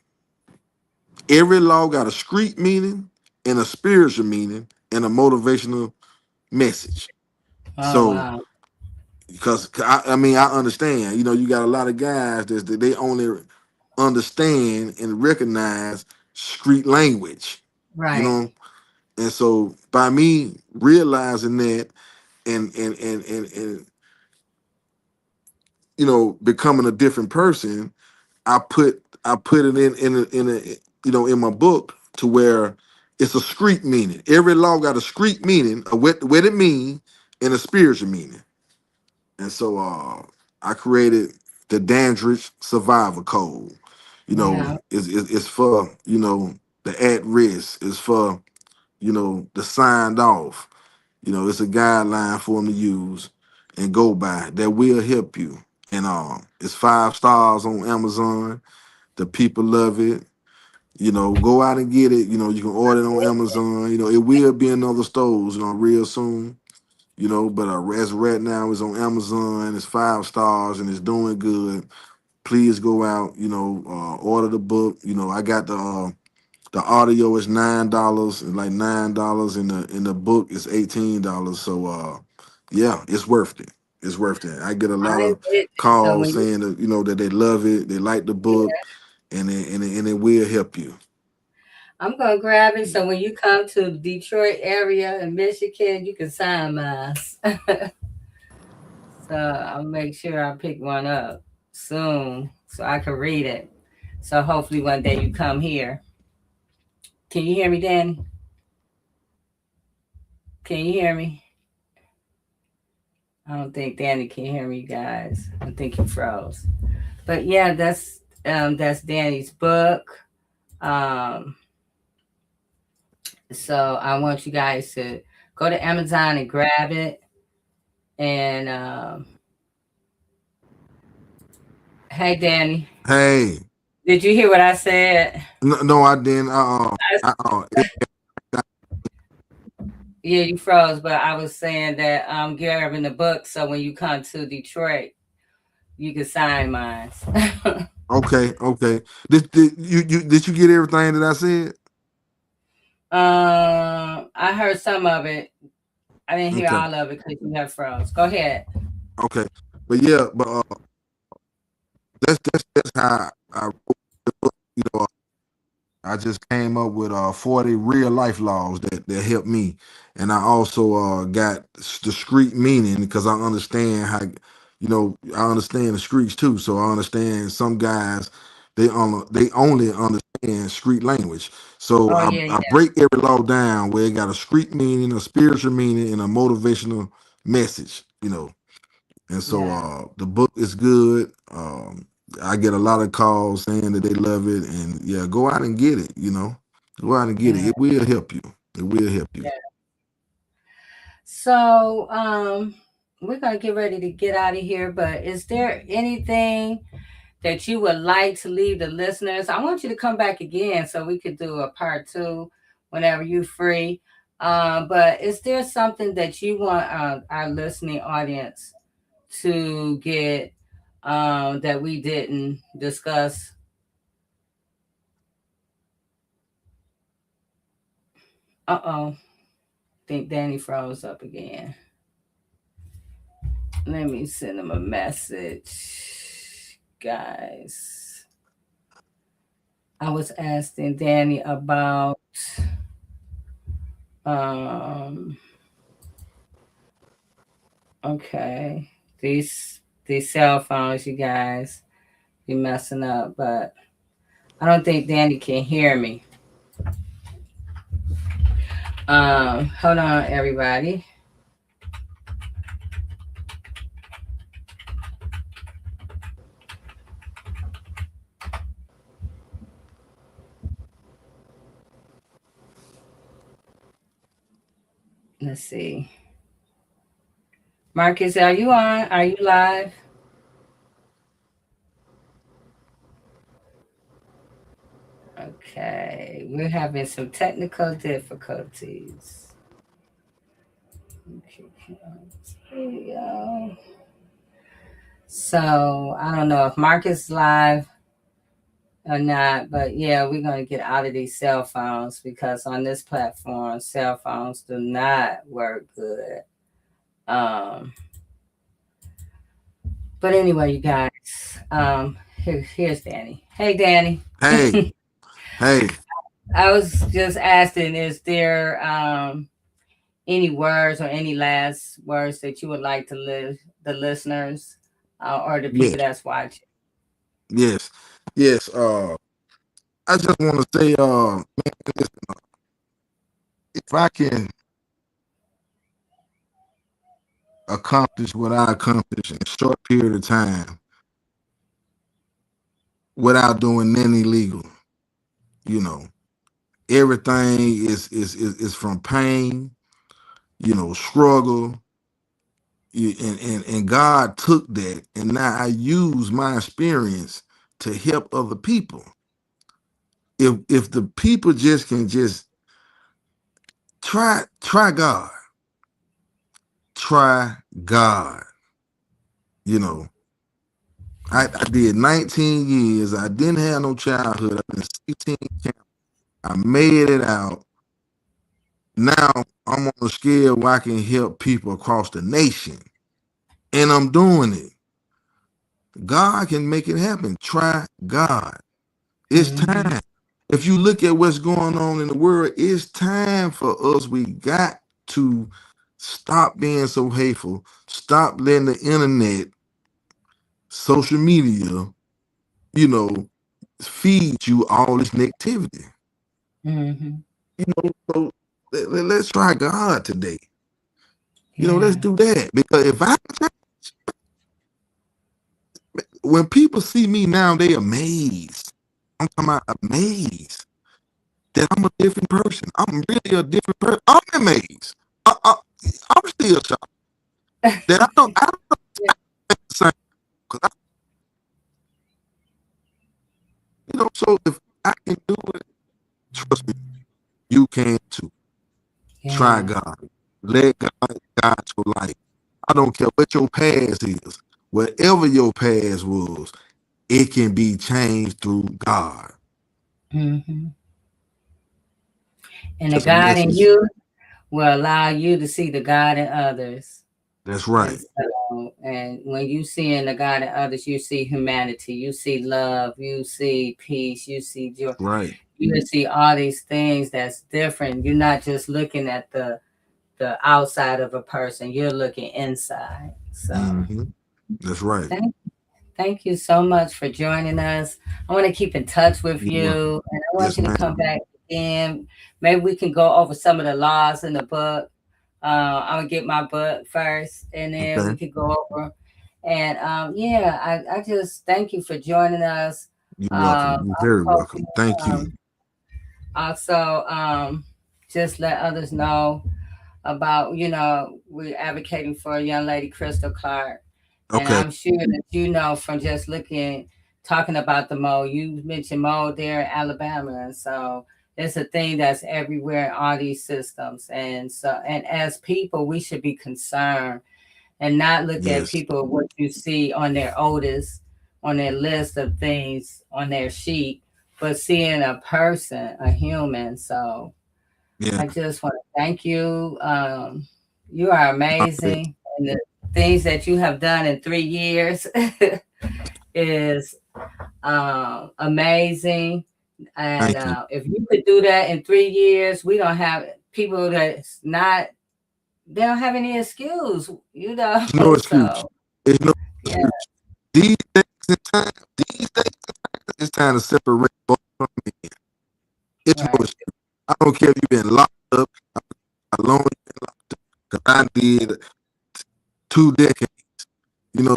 Every law got a street meaning and a spiritual meaning and a motivational message. Oh So wow. because I mean I understand, you got a lot of guys that they only understand and recognize street language, you Right. know. And so by me realizing that and becoming a different person, I put it in my book to where it's a street meaning. Every law got a street meaning of what it mean and a spiritual meaning. And so I created the Dandridge Survival Code. Yeah. It's for the at risk. It's for the signed off. It's a guideline for them to use and go by that will help you. And it's 5 stars on Amazon. The people love it. Go out and get it. You can order it on Amazon. It will be in other stores, real soon. But as of right now, it's on Amazon. It's 5 stars and it's doing good. Please go out. Order the book. I got the audio is $9, and like $9 in the book is $18. So yeah, it's worth it. It's worth it. I get a lot I'm of with you. So calls when you, saying that that they love it, they like the book, and it will help you. I'm gonna grab it. So when you come to the Detroit area in Michigan, you can sign mine. So I'll make sure I pick one up soon so I can read it. So hopefully one day you come here. Can you hear me, Danny? Can you hear me? I don't think Danny can hear me, guys. I think he froze. But yeah, that's Danny's book. Um, so I want you guys to go to Amazon and grab it. And hey, Danny, Hey, did you hear what I said? no, I didn't. I, yeah, you froze, but I was saying that I'm grabbing the book so when you come to Detroit, you can sign mine. Okay, okay. Did you get everything that I said? I heard some of it. I didn't hear Okay, all of it because you have froze. Go ahead. okay. But yeah, but that's how I wrote the book. I just came up with 40 real life laws that helped me, and I also got discrete meaning because I understand how I understand the streets too. So I understand some guys they only understand street language. So Oh I, yeah, I yeah, break every law down where it got a street meaning, a spiritual meaning, and a motivational message. And so yeah. the book is good. I get a lot of calls saying that they love it, and yeah, go out and get it. Go out and get it. Yeah. It will help you. It will help you. Yeah. So we're gonna get ready to get out of here, but is there anything that you would like to leave the listeners? I want you to come back again so we could do a part two whenever you're free. But is there something that you want our listening audience to get that we didn't discuss? Uh-oh. Think Danny froze up again. Let me send him a message. Guys, I was asking Danny about um okay, these cell phones, you guys, be messing up, but I don't think Danny can hear me. Hold on, everybody. Let's see. Marcus, are you on? Are you live? Okay, we're having some technical difficulties. Okay, here we go. So I don't know if Marcus is live or not, but yeah, we're gonna get out of these cell phones because on this platform, cell phones do not work good. Um, but anyway, you guys, here's Danny. Hey, Danny. Hey, hey. I was just asking, is there any words or any last words that you would like to live the listeners or the Yes, people that's watching? yes, yes. I just want to say, man, listen, if I can accomplish what I accomplished in a short period of time without doing anything illegal, you know, everything is from pain, struggle. And God took that, and now I use my experience to help other people. If the people just can just try God, try God. You know, I did 19 years. I didn't have no childhood. I've been 16 camp. I made it out. Now I'm on a scale where I can help people across the nation, and I'm doing it. God can make it happen. Try God. It's Mm-hmm. time. If you look at what's going on in the world, it's time for us. We got to stop being so hateful. Stop letting the internet, social media, you know, feed you all this negativity. Mm-hmm. So let's try God today. Let's Yeah. do that. Because when people see me now, they amazed. I'm talking about amazed that I'm a different person. I'm really a different person. I'm amazed. I'm still shocked that I don't Yeah. the same. 'Cause so if I can do it, trust me, you can too. Try Yeah. God. Let God guide your life. I don't care what your past is. Whatever your past was, it can be changed through God. Mm-hmm. And the That's a God in message. you will allow you to see the God in others. That's And right. so, and when you see in the God in others, you see humanity, you see love, you see peace, you see joy, Right. you see all these things that's different. You're not just looking at the outside of a person, you're looking inside. So Hmm. That's right. thank thank you so much for joining us. I want to keep in touch with You're welcome. you, and I want Yes, you to ma'am. come back again. Maybe we can go over some of the laws in the book. I'm gonna get my book first, and then we Okay. could go over. And yeah, I just thank you for joining us. You're welcome. I You're very hope welcome. Thank you. also just let others know about, we're advocating for a young lady, Crystal Clark. And Okay. I'm sure that from just talking about the mold, you mentioned mold there in Alabama. And so it's a thing that's everywhere in all these systems. And as people, we should be concerned and not look at Yes. people what you see on their oldest, on their list of things on their sheet, but seeing a person, a human. So Yeah. I just want to thank you. You are Okay. amazing. And the things that you have done in 3 years is amazing. And Thank you. if you could do that in 3 years, we don't have people that's not, they don't have any excuse, There's no excuse. So, There's no yeah, excuse. These days in time, it's time to separate both from men. It's no right. excuse. I don't care if you've been locked up, how long you've been locked up, because I did 2 decades.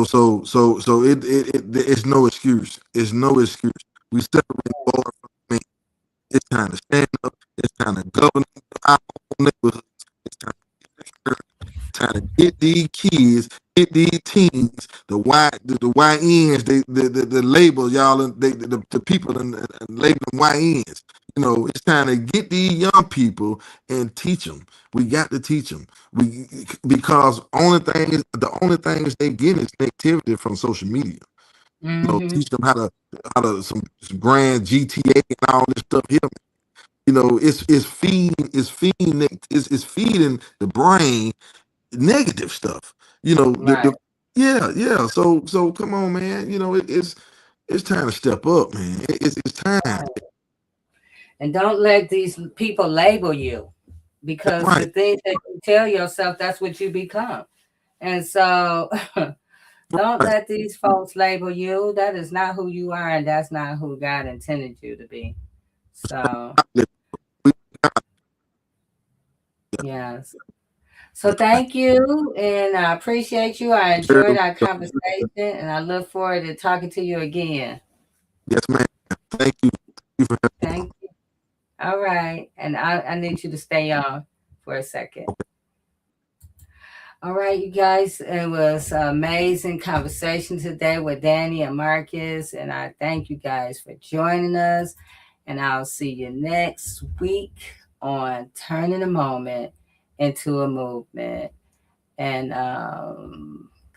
So it's no excuse. It's no excuse. We separate both from men. It's time to stand up. It's time to govern our own neighborhoods. It's time to get these kids, get these teens, the YNs, the labels, y'all, and the people and label them YNs. It's time to get these young people and teach them. We got to teach them. Because the only things they get is connectivity from social media. Mm-hmm. Teach them how to some grand GTA and all this stuff here. It's feeding the brain negative stuff. Right. Yeah. So come on, man. It's time to step up, man. It's time. And don't let these people label you, That's because the right. things that you tell yourself, that's what you become. And so don't Right. let these folks label you. That is not who you are, and that's not who God intended you to be. So, yes. So thank you, and I appreciate you. I enjoyed our conversation, and I look forward to talking to you again. Yes, man. Thank you. Thank you for Thank you. All right. And I need you to stay on for a second. All right, you guys. It was an amazing conversation today with Danny and Marcus. And I thank you guys for joining us. And I'll see you next week on Turning a Moment into a Movement. And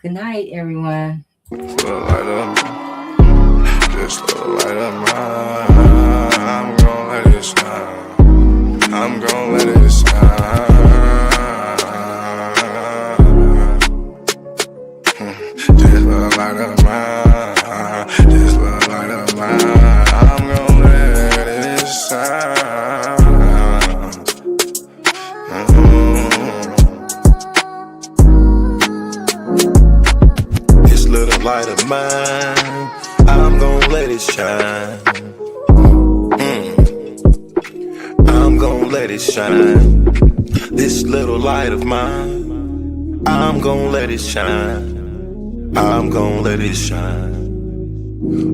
good night, everyone. Just a light of mine. I'm gonna let it shine. I'm gonna let it shine. Just a light of mine. Just a light of mine. I'm gonna let it shine. This little light of mine, I'm gonna let it shine. I'm gonna let it shine. This little light of mine, I'm gonna let it shine. I'm gonna let it shine.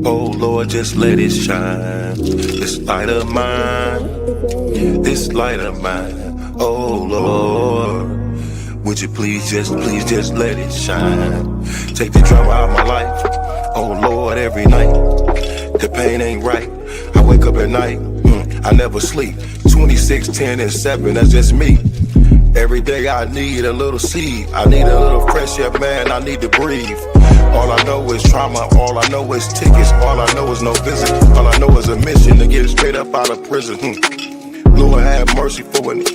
Oh Lord, just let it shine. This light of mine, this light of mine. Oh Lord, would you please just let it shine. Take the drama out of my life. Oh Lord, every night the pain ain't right. I wake up at night, I never sleep. 26, 10, and 7, that's just me. Every day I need a little seed. I need a little fresh air, man, I need to breathe. All I know is trauma, all I know is tickets. All I know is no visit. All I know is a mission to get straight up out of prison. Lord have mercy for me.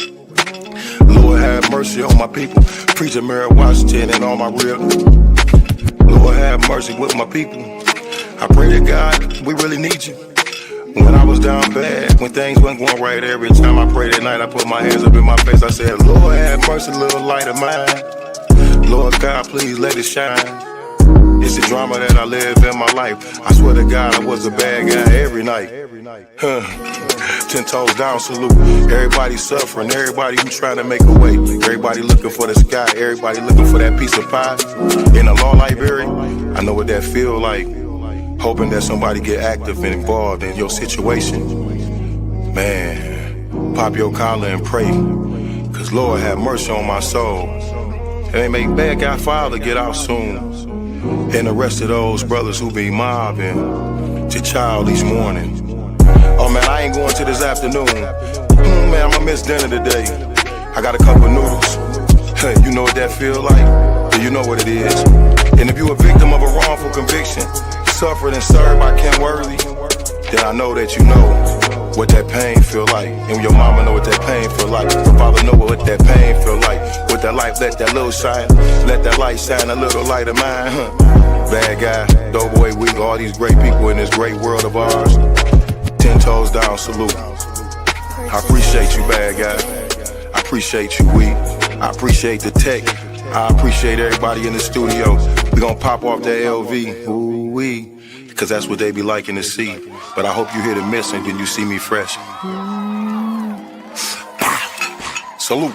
Lord have mercy on my people. Preacher Mary Washington and all my real. Lord have mercy with my people. I pray to God, we really need you. When I was down bad, when things weren't going right, every time I prayed at night, I put my hands up in my face. I said, Lord have mercy, little light of mine. Lord God, please let it shine. It's the drama that I live in my life. I swear to God, I was a bad guy every night. 10 toes down, salute. Everybody suffering, everybody who trying to make a way. Everybody looking for the sky, everybody looking for that piece of pie. In a law library, I know what that feel like. Hoping that somebody get active and involved in your situation. Man, pop your collar and pray. Cause Lord have mercy on my soul. And they make bad guy father get out soon. And the rest of those brothers who be mobbing to child each morning. Oh man, I ain't going to this afternoon. Man, I'ma miss dinner today. I got a couple noodles. Hey, you know what that feel like? Do you know what it is? And if you a victim of a wrongful conviction, suffered and served by Ken Worthy, then I know that you know what that pain feel like. And your mama know what that pain feel like. Your father know what that pain feel like. With that light, let that little shine. Let that light shine a little light of mine. Bad guy, Doughboy Week, all these great people in this great world of ours. 10 toes down, salute. I appreciate you, bad guy. I appreciate you, Week. I appreciate the tech. I appreciate everybody in the studio. We gonna pop off that LV, ooh-wee, cause that's what they be liking to see. But I hope you hear the miss and then you see me fresh. Salute.